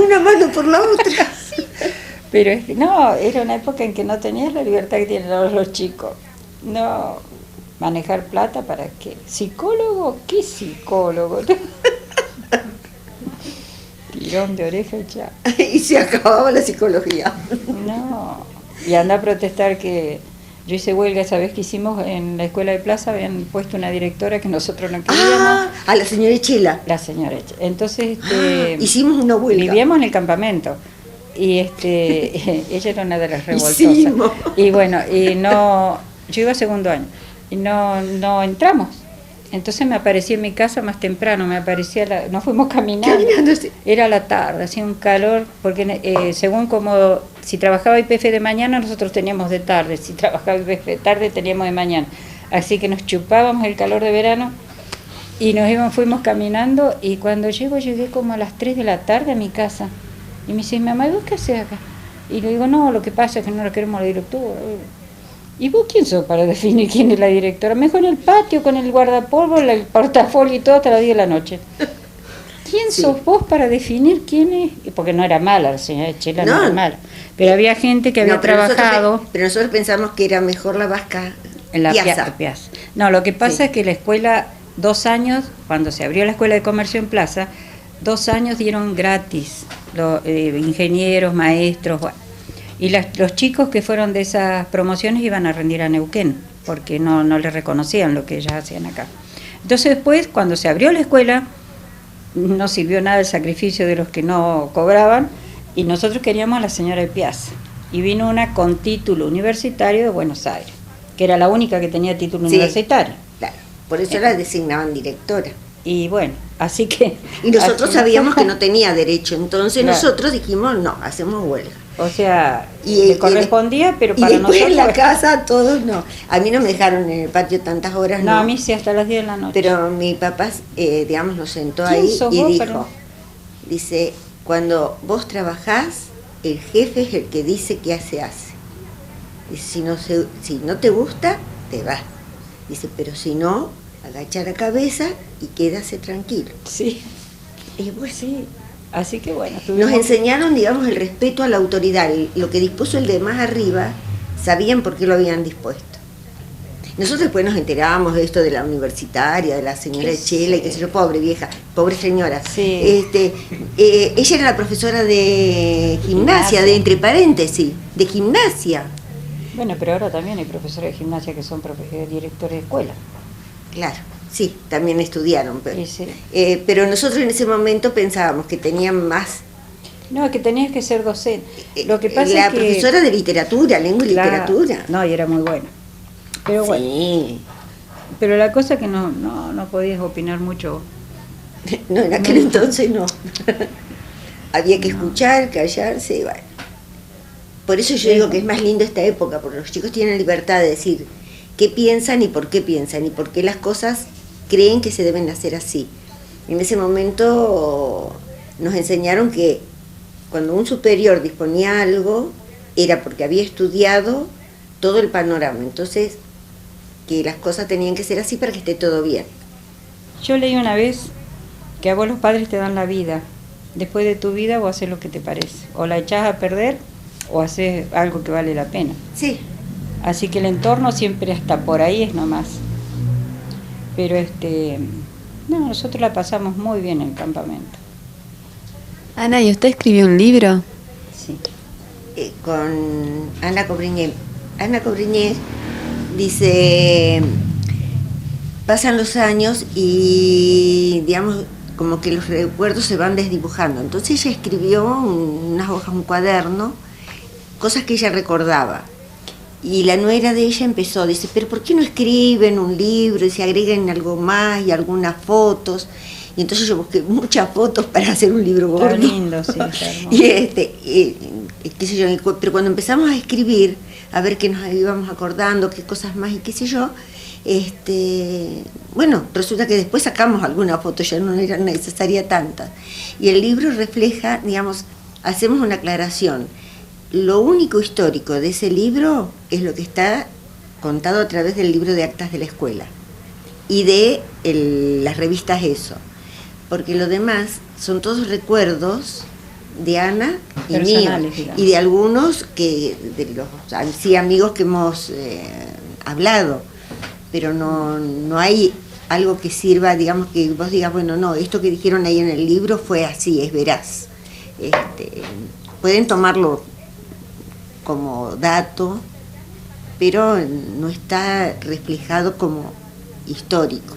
una mano por la otra. Pero no, era una época en que no tenías la libertad que tienen ahora los chicos. No, manejar plata para qué. ¿Psicólogo? ¿Qué psicólogo? Tirón de oreja y ya. Y se acababa la psicología. No. Y anda a protestar que Yo hice huelga esa vez que hicimos en la escuela de Plaza, habían puesto una directora que nosotros no queríamos. A la señora Chela. La señora Chela. Entonces, hicimos una huelga. Vivíamos en el campamento. Y ella era una de las revoltosas. Hicimos. Y bueno, yo iba segundo año y no entramos. Entonces me aparecí en mi casa más temprano, nos fuimos caminando. Sí. Era la tarde, hacía un calor, porque según como si trabajaba YPF de mañana, nosotros teníamos de tarde, si trabajaba YPF de tarde, teníamos de mañana. Así que nos chupábamos el calor de verano y fuimos caminando, y cuando llegué como a las 3 de la tarde a mi casa. Y me dice, mamá, ¿y vos qué haces acá? Y le digo, no, lo que pasa es que no la queremos la directora. ¿Y vos quién sos para definir quién es la directora? Me dejó en el patio con el guardapolvo, el portafolio y todo hasta las 10 de la noche. ¿Quién sos vos para definir quién es? Porque no era mala, la señora Chela no era mala. Pero había gente que había trabajado. Pero nosotros pensamos que era mejor la vasca en la Piazza. No, lo que pasa es que la escuela, 2 años, cuando se abrió la escuela de comercio en Plaza, 2 años dieron gratis, ingenieros, maestros, bueno. Y los chicos que fueron de esas promociones iban a rendir a Neuquén, porque no les reconocían lo que ellas hacían acá. Entonces después, cuando se abrió la escuela, no sirvió nada el sacrificio de los que no cobraban, y nosotros queríamos a la señora de Piazza. Y vino una con título universitario de Buenos Aires, que era la única que tenía título universitario. Claro, por eso la designaban directora. Y bueno, así que... Y nosotros sabíamos que no tenía derecho, entonces nosotros dijimos, no, hacemos huelga. O sea, le correspondía, pero para nosotros... Y después en la casa todos no. A mí no me dejaron en el patio tantas horas, no. No, a mí sí, hasta las 10 de la noche. Pero mi papá, digamos, nos sentó ahí y dijo, dice, cuando vos trabajás, el jefe es el que dice qué se hace. Dice, si no te gusta, te vas. Dice, pero si no, agacha la cabeza y quédase tranquilo. Sí. Y pues sí. Así que bueno. Nos enseñaron, digamos, el respeto a la autoridad. Lo que dispuso el de más arriba, sabían por qué lo habían dispuesto. Nosotros después nos enterábamos de esto de la universitaria, de la señora Chela, y qué sé yo, pobre vieja, pobre señora. Sí. Ella era la profesora de gimnasia, de entre paréntesis, de gimnasia. Bueno, pero ahora también hay profesores de gimnasia que son directores de escuela. Claro, sí, también estudiaron. Pero, sí. Pero nosotros en ese momento pensábamos que tenían más... No, que tenías que ser docente. Lo que pasa la es que... profesora de literatura, lengua y literatura. No, y era muy buena. Pero sí. Bueno. Pero la cosa es que no podías opinar mucho. No, en aquel entonces no. Había que escuchar, callarse, y bueno. Por eso yo digo que es más lindo esta época, porque los chicos tienen libertad de decir qué piensan y por qué las cosas creen que se deben hacer así. En ese momento nos enseñaron que cuando un superior disponía algo, era porque había estudiado todo el panorama. Entonces, que las cosas tenían que ser así para que esté todo bien. Yo leí una vez que a vos los padres te dan la vida. Después de tu vida vos haces lo que te parece. O la echás a perder o haces algo que vale la pena. Sí. Así que el entorno siempre hasta por ahí es nomás. Pero no, nosotros la pasamos muy bien en el campamento. Ana, ¿y usted escribió un libro? Sí. Con Ana Cobriñé. Ana Cobriñé dice, pasan los años y digamos como que los recuerdos se van desdibujando. Entonces ella escribió unas hojas, un cuaderno, cosas que ella recordaba. Y la nuera de ella empezó, dice, pero ¿por qué no escriben un libro y se agreguen algo más y algunas fotos? Y entonces yo busqué muchas fotos para hacer un libro gordo. Está lindo, sí, está hermoso. Qué sé yo, pero cuando empezamos a escribir, a ver qué nos íbamos acordando, qué cosas más y qué sé yo, bueno, resulta que después sacamos algunas fotos, ya no eran necesarias tantas. Y el libro refleja, digamos, hacemos una aclaración. Lo único histórico de ese libro es lo que está contado a través del libro de actas de la escuela y de las revistas ESO, porque lo demás son todos recuerdos de Ana y mío, y de algunos de los sí, amigos que hemos hablado, pero no hay algo que sirva, digamos, que vos digas, bueno, no, esto que dijeron ahí en el libro fue así, es veraz. Pueden tomarlo como dato, pero no está reflejado como histórico.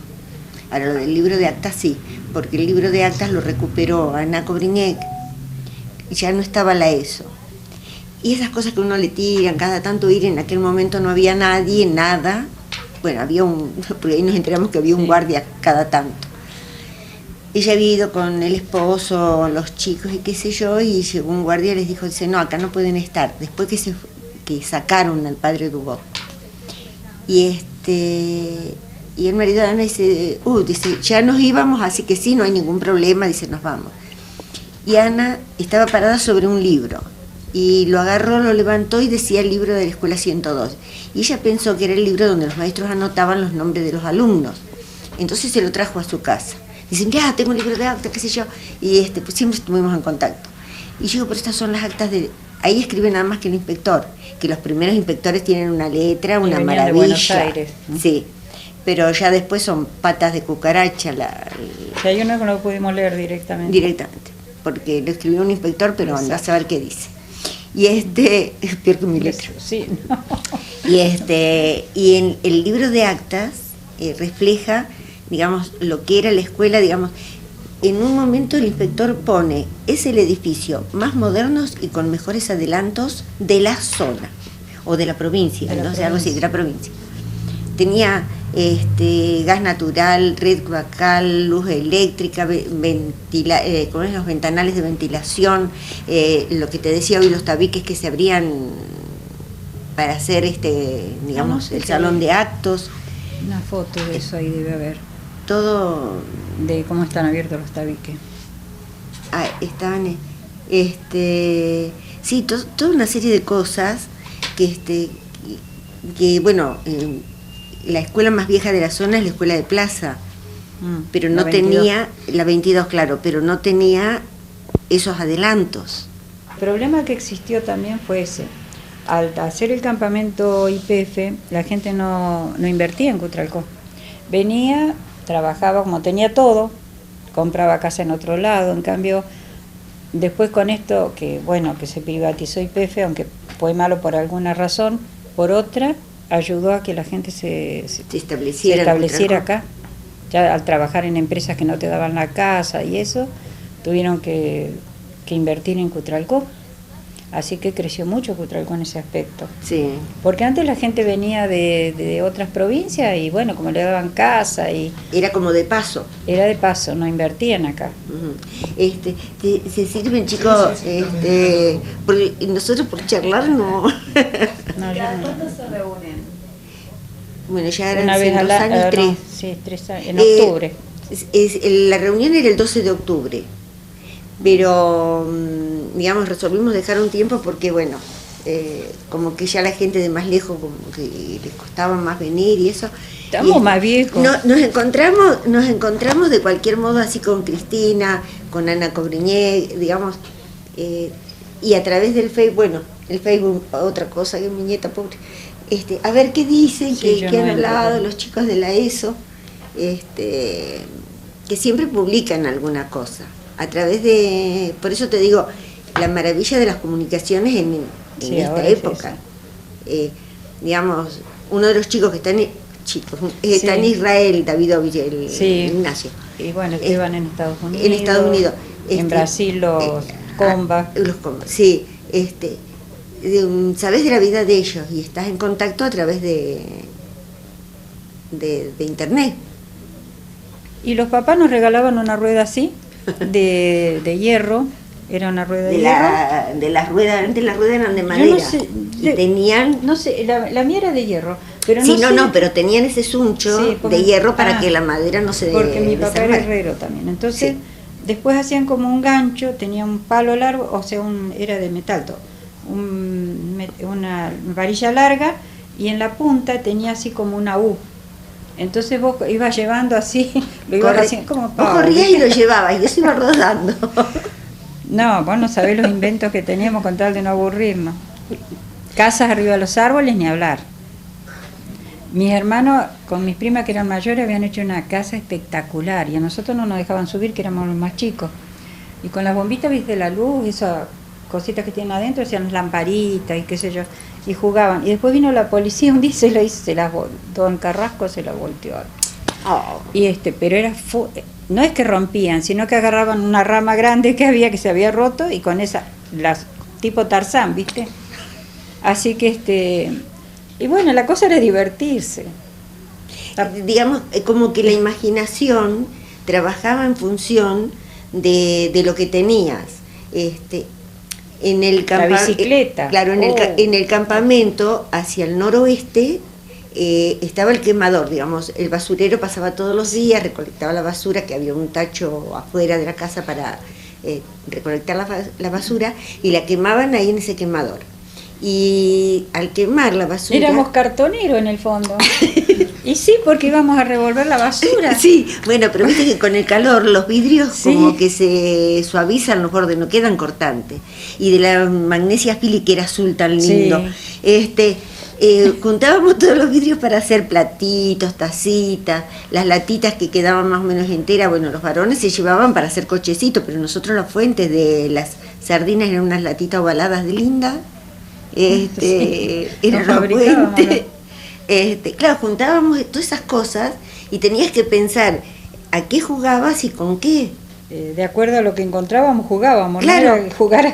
Ahora, lo del libro de actas sí, porque el libro de actas lo recuperó Ana Cobriñec y ya no estaba la ESO. Y esas cosas que uno le tiran, cada tanto ir, en aquel momento no había nadie, nada. Bueno, había porque ahí nos enteramos que había un guardia cada tanto. Ella había ido con el esposo, los chicos y qué sé yo, y llegó un guardia y les dijo, dice, no, acá no pueden estar, después que sacaron al padre Dubó. Y el marido de Ana dice, dice, ya nos íbamos, así que sí, no hay ningún problema, dice, nos vamos. Y Ana estaba parada sobre un libro, y lo agarró, lo levantó y decía el libro de la escuela 102. Y ella pensó que era el libro donde los maestros anotaban los nombres de los alumnos. Entonces se lo trajo a su casa. Dicen, ya, tengo un libro de actas, qué sé yo. Y pues siempre estuvimos en contacto. Y yo digo, pero estas son las actas de... Ahí escribe nada más que el inspector, que los primeros inspectores tienen una letra, una maravilla. De Buenos Aires, ¿no? Sí, pero ya después son patas de cucaracha. Si hay uno que no lo pudimos leer directamente. Directamente, porque lo escribió un inspector, pero anda a saber qué dice. Y es peor que mi letra. Sí, no. Y en el libro de actas refleja, digamos, lo que era la escuela, digamos. En un momento el inspector pone, es el edificio más moderno y con mejores adelantos de la zona, o de la provincia, entonces algo así, de la provincia. Tenía gas natural, red cloacal, luz eléctrica, los ventanales de ventilación, lo que te decía hoy, los tabiques que se abrían para hacer digamos, el salón de actos. Una foto de eso ahí debe haber. Todo de cómo están abiertos los tabiques. Estaban sí, toda una serie de cosas que bueno, la escuela más vieja de la zona es la escuela de Plaza, pero no tenía la 22, claro, pero no tenía esos adelantos. El problema que existió también fue ese. Al hacer el campamento YPF, la gente no invertía en Cutralcó. Venía, trabajaba como tenía todo, compraba casa en otro lado. En cambio, después con esto que se privatizó YPF, aunque fue malo por alguna razón, por otra ayudó a que la gente se estableciera acá. Ya al trabajar en empresas que no te daban la casa y eso, tuvieron que invertir en Cutralcó. Así que creció mucho Cutralcó en ese aspecto. Sí. Porque antes la gente venía de otras provincias y bueno, como le daban casa y... Era como de paso. Era de paso, no invertían acá. Se sirven, chicos, porque nosotros por charlar no... ¿Cuándo se reúnen? Bueno, ya eran una vez 2 años, 3. No, sí, 3 años, en octubre. La reunión era el 12 de octubre, pero digamos resolvimos dejar un tiempo porque bueno, como que ya la gente de más lejos como que les costaba más venir y eso. Estamos más viejos. Nos encontramos de cualquier modo así con Cristina, con Ana Cobriñé, digamos, y a través del Facebook, bueno, el Facebook otra cosa, que mi nieta pobre, a ver qué dicen, sí, qué han hablado los chicos de la ESO, que siempre publican alguna cosa, a través de, por eso te digo, la maravilla de las comunicaciones en esta época. Digamos, uno de los chicos que están está en Israel, Davidovich, Ignacio. Y bueno, que van en Estados Unidos. En Estados Unidos. En Brasil los combas. Los combas, sí. Sabes de la vida de ellos y estás en contacto a través de internet. Y los papás nos regalaban una rueda así, de hierro. Era una rueda de hierro. De las ruedas, antes las ruedas eran de madera. No sé, y tenían... No sé, la mía era de hierro. Pero sí, no sé, pero tenían ese suncho de hierro para que la madera no se porque mi papá era herrero también. Entonces, después hacían como un gancho, tenía un palo largo, o sea, era de metal todo. Una varilla larga y en la punta tenía así como una U. Entonces vos ibas llevando así, lo ibas haciendo como vos corrías y lo llevabas y eso iba rodando. No, vos no sabés los inventos que teníamos con tal de no aburrirnos. Casas arriba de los árboles, ni hablar. Mis hermanos, con mis primas que eran mayores, habían hecho una casa espectacular y a nosotros no nos dejaban subir, que éramos los más chicos. Y con las bombitas, viste, la luz, eso cositas que tienen adentro, hacían las lamparitas y qué sé yo, y jugaban. Y después vino la policía un día y se lo hizo, don Carrasco se la volteó. Oh. Y pero era no es que rompían, sino que agarraban una rama grande que había, que se había roto, y con esa, tipo Tarzán, ¿viste? Así que y bueno, la cosa era divertirse. Digamos, como que la imaginación trabajaba en función de lo que tenías. En el la bicicleta. Claro, en el campamento, hacia el noroeste, estaba el quemador, digamos, el basurero pasaba todos los días, recolectaba la basura, que había un tacho afuera de la casa para recolectar la basura, y la quemaban ahí en ese quemador. Y al quemar la basura... Éramos cartoneros en el fondo. Y sí, porque íbamos a revolver la basura. Sí, bueno, pero viste que con el calor los vidrios como que se suavizan los bordes, no quedan cortantes. Y de la magnesia Philly, que era azul tan lindo, juntábamos todos los vidrios para hacer platitos, tacitas, las latitas que quedaban más o menos enteras. Bueno, los varones se llevaban para hacer cochecitos, pero nosotros las fuentes de las sardinas eran unas latitas ovaladas de linda. Era una fuente. Claro, juntábamos todas esas cosas y tenías que pensar a qué jugabas y con qué. De acuerdo a lo que encontrábamos, jugábamos. Claro. No era jugar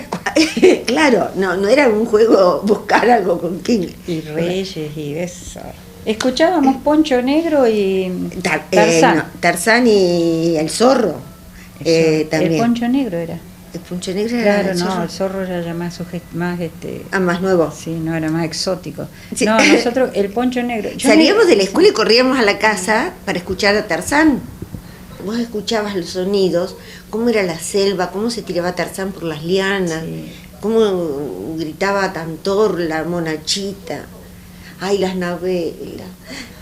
Claro, no era un juego buscar algo con quién. Y Reyes y eso. Escuchábamos Poncho Negro y Tarzán. Tarzán y el zorro. También. El Poncho Negro era. El Poncho Negro era. Claro, no, el zorro era ya más más nuevo. Sí, no, era más exótico. Sí. No, nosotros, el Poncho Negro. Salíamos de la escuela y corríamos a la casa para escuchar a Tarzán. Vos escuchabas los sonidos, cómo era la selva, cómo se tiraba Tarzán por las lianas, cómo gritaba Tantor, la monachita. Ay, las novelas,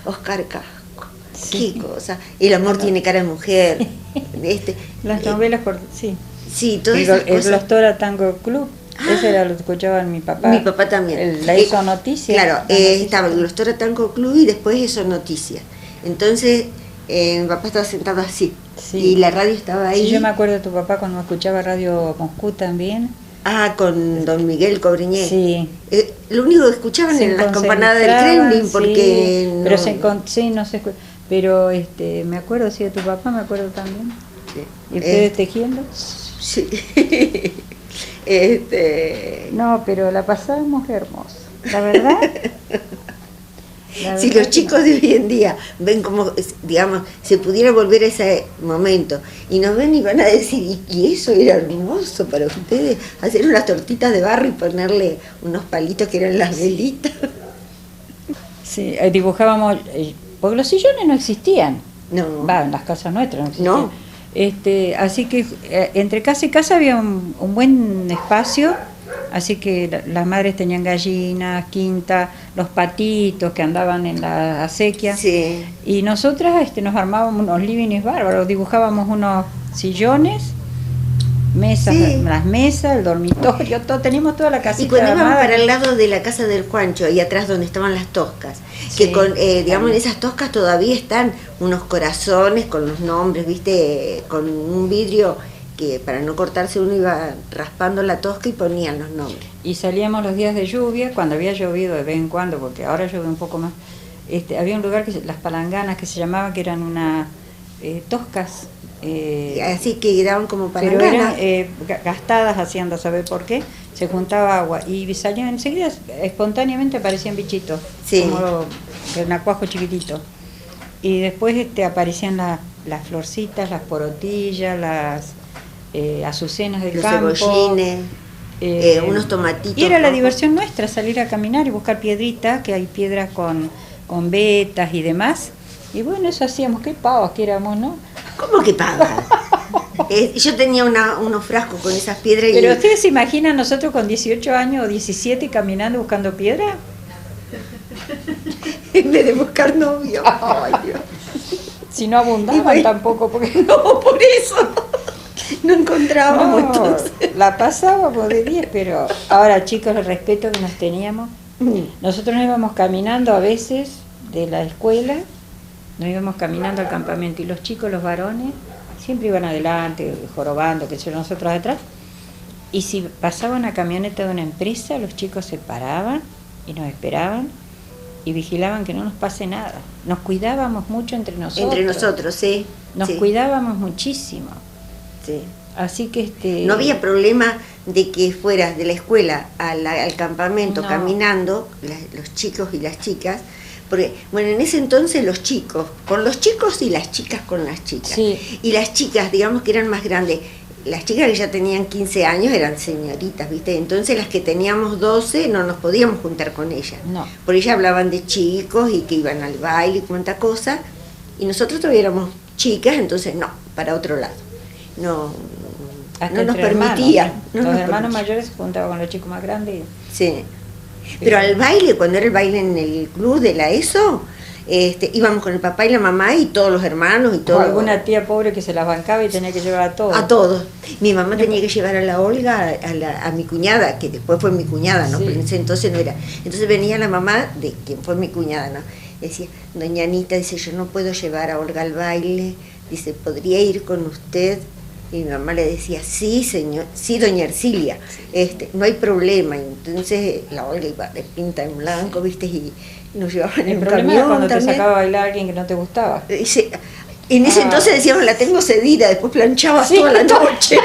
Oscar Casco, qué cosa. El amor tiene cara de mujer. Las novelas, sí. Sí, todas esas cosas. El Glostora Tango Club, ese era lo que escuchaba mi papá. Mi papá también. La Eso Noticias. Claro, estaba el Glostora Tango Club y después Eso Noticias. Entonces, mi papá estaba sentado así, y la radio estaba ahí. Sí, yo me acuerdo de tu papá cuando escuchaba Radio Moscú también. Ah, con don Miguel Cobriñé. Sí. Lo único que escuchaban eran las campanadas del Kremlin, porque... Sí, pero no se escucha. Pero me acuerdo, sí, de tu papá, me acuerdo también. Sí. ¿Y ustedes tejiendo? Sí. No, pero la pasábamos hermosa, la verdad. Si los chicos de hoy en día ven como, digamos, se pudiera volver a ese momento y nos ven y van a decir, y eso era hermoso para ustedes, hacer unas tortitas de barro y ponerle unos palitos que eran las velitas. Sí, dibujábamos, porque los sillones no existían. No. En las casas nuestras no existían. No. Así que entre casa y casa había un buen espacio, así que las madres tenían gallinas, quinta, los patitos que andaban en la acequia, sí. Y nosotras nos armábamos unos livings bárbaros, dibujábamos unos sillones, mesas, sí. Las mesas, el dormitorio, todo, teníamos toda la casita. Y cuando íbamos armada, para el lado de la casa del Juancho, ahí atrás donde estaban las toscas, sí, que con, digamos, en esas toscas todavía están unos corazones con los nombres, viste, con un vidrio que para no cortarse uno iba raspando la tosca y ponían los nombres. Y salíamos los días de lluvia, cuando había llovido de vez en cuando, porque ahora llueve un poco más. Había un lugar, las palanganas, que se llamaban, que eran unas toscas. Así que daban como palanganas. Pero eran gastadas, haciendo saber por qué, se juntaba agua y salían enseguida, espontáneamente aparecían bichitos, sí. Como el nacuajo chiquitito. Y después aparecían las florcitas, las porotillas, las azucenas del campo. Los cebollines, unos tomatitos. Y era la diversión nuestra, salir a caminar y buscar piedritas, que hay piedras con vetas y demás. Y bueno, eso hacíamos, qué pavas que éramos, ¿no? ¿Cómo que pavas? Yo tenía unos frascos con esas piedras. ¿Pero ustedes se imaginan nosotros con 18 años o 17 caminando buscando piedra? En vez de buscar novio. Ay, Dios. Si no abundaban bueno, tampoco, porque no, por eso no encontrábamos. No, entonces. La pasábamos de 10, pero ahora, chicos, el respeto que nos teníamos. Nosotros nos íbamos caminando a veces de la escuela, nos íbamos caminando al campamento y los chicos, los varones, siempre iban adelante, jorobando, que sé yo, nosotros atrás. Y si pasaba una camioneta de una empresa, los chicos se paraban y nos esperaban y vigilaban que no nos pase nada. Nos cuidábamos mucho entre nosotros. Entre nosotros, sí. Nos sí, cuidábamos muchísimo. sí. Así que No había problema de que fueras de la escuela al campamento No. caminando, los chicos y las chicas, porque, bueno, en ese entonces los chicos con los chicos y las chicas con las chicas. Sí. Y las chicas, digamos que eran más grandes. Las chicas que ya tenían 15 años eran señoritas, ¿viste? Entonces las que teníamos 12 no nos podíamos juntar con ellas. No. Por ellas hablaban de chicos y que iban al baile y cuánta cosa. Y nosotros todavía éramos chicas, entonces no, para otro lado. No, Hasta no nos entre permitía. hermanos. no Los nos hermanos permitía. mayores se juntaban con los chicos más grandes. Sí. Pero al baile, cuando era el baile en el club de la ESO, íbamos con el papá y la mamá y todos los hermanos y O todo. alguna tía pobre que se las bancaba y tenía que llevar a todos. A todos. Mi mamá tenía que llevar a la Olga, a mi cuñada, que después fue mi cuñada, ¿no? Sí. Pero en ese entonces no era. Entonces venía la mamá de quien fue mi cuñada, ¿no? Decía, doña Anita, dice, yo no puedo llevar a Olga al baile, dice, ¿podría ir con usted? Y mi mamá le decía, sí, señor, sí, doña Ercilia, no hay problema. Y entonces la Olga iba de pinta en blanco, ¿viste? Y nos llevaban en El un problema camión era cuando también. te sacaba a bailar alguien que no te gustaba. En ese entonces decíamos, la tengo cedida, después planchabas Sí. toda la noche.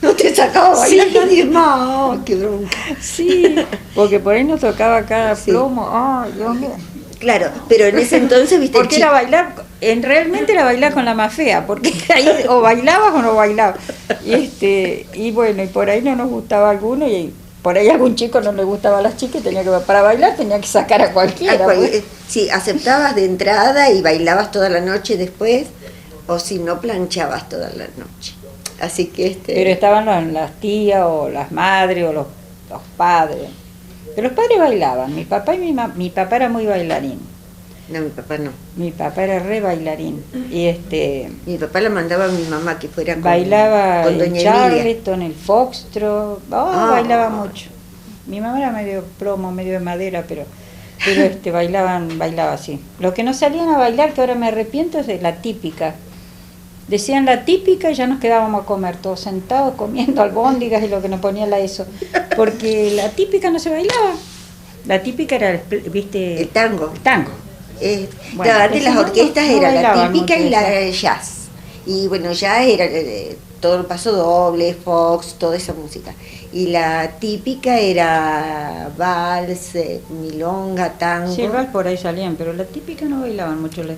No te sacaba a bailar nadie más. Oh, qué bronca. Sí, porque por ahí nos tocaba cada Sí. plomo. Ay, Dios mío. Claro, pero en ese entonces, viste, Porque era bailar, realmente era bailar con la más fea, porque ahí o bailabas o no bailabas. Y bueno, y por ahí no nos gustaba alguno, y por ahí algún chico no le gustaba a las chicas, para bailar tenía que sacar a cualquiera. Pues. sí, aceptabas de entrada y bailabas toda la noche después, o si no, planchabas toda la noche. Así que Pero estaban las tías o las madres o los padres. Pero los padres bailaban, mi papá y mi papá era muy bailarín. No, mi papá no. Mi papá era re bailarín. Y Mi papá la mandaba a mi mamá que fuera bailaba con el doña Emilia. Charleston, el foxtrot, bailaba Ah. mucho. Mi mamá era medio plomo, medio de madera, pero bailaba así. Lo que no salían a bailar, que ahora me arrepiento, es de la típica. Decían la típica y ya nos quedábamos a comer, todos sentados comiendo albóndigas y lo que nos ponía la ESO. Porque la típica no se bailaba. La típica era, ¿viste? El tango. El tango. Bueno, Claro, antes las no orquestas era la bailaban típica mucho y la esa. jazz. Y bueno, ya era todo el paso doble, fox, toda esa música. Y la típica era vals, milonga, tango. Sí, el vals por ahí salían, pero la típica no bailaban mucho. Los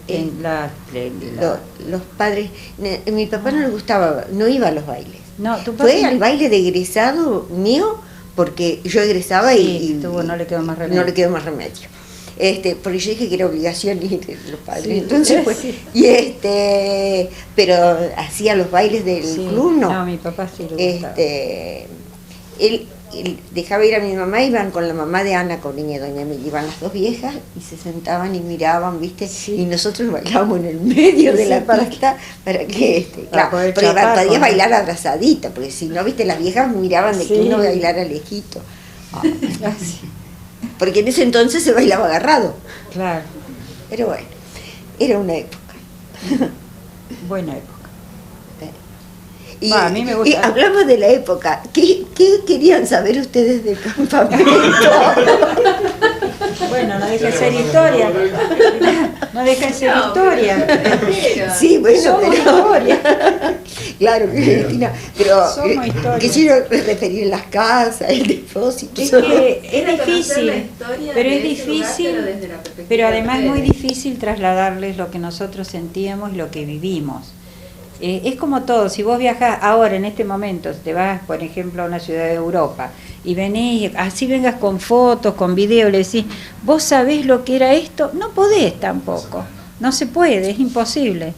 padres, mi papá no le gustaba, no iba a los bailes. No, tu papá Fue al baile de egresado mío porque yo egresaba Sí, y no le quedó más remedio. No le quedó más remedio. Porque yo dije que era obligación ir los padres. Sí, Entonces fue, sí. pero hacía los bailes del Sí. club, no. No, mi papá sí le gustaba. Él dejaba ir a mi mamá, iban con la mamá de Ana Coriñe, doña Emilia, iban las dos viejas y se sentaban y miraban, ¿viste? Sí. Y nosotros bailábamos en el medio de Sí, la para pista para que, para poder porque chapar, podías ¿no? bailar abrazadita, porque si no, ¿viste? Las viejas miraban de Sí. que uno bailara lejito. Sí, Porque en ese entonces se bailaba agarrado. claro, Pero bueno, era una época. buena época. Y, Va, a mí me gusta. y hablamos de la época. ¿Qué querían saber ustedes del campamento? Bueno, no deja de ser historia. No deja de ser historia. Sí, bueno, Somos pero... historia. Claro, Cristina, pero Somos historia. quisiera referir las casas, el depósito. Es que es Quiero conocer la difícil, historia pero de es ese lugar, difícil, pero desde la perspectiva pero de además es muy ustedes. difícil trasladarles lo que nosotros sentíamos y lo que vivimos. Es como todo, si vos viajás ahora en este momento, te vas por ejemplo a una ciudad de Europa y venís, así vengas con fotos, con videos, le decís, ¿vos sabés lo que era esto? No podés tampoco, no se puede, es imposible.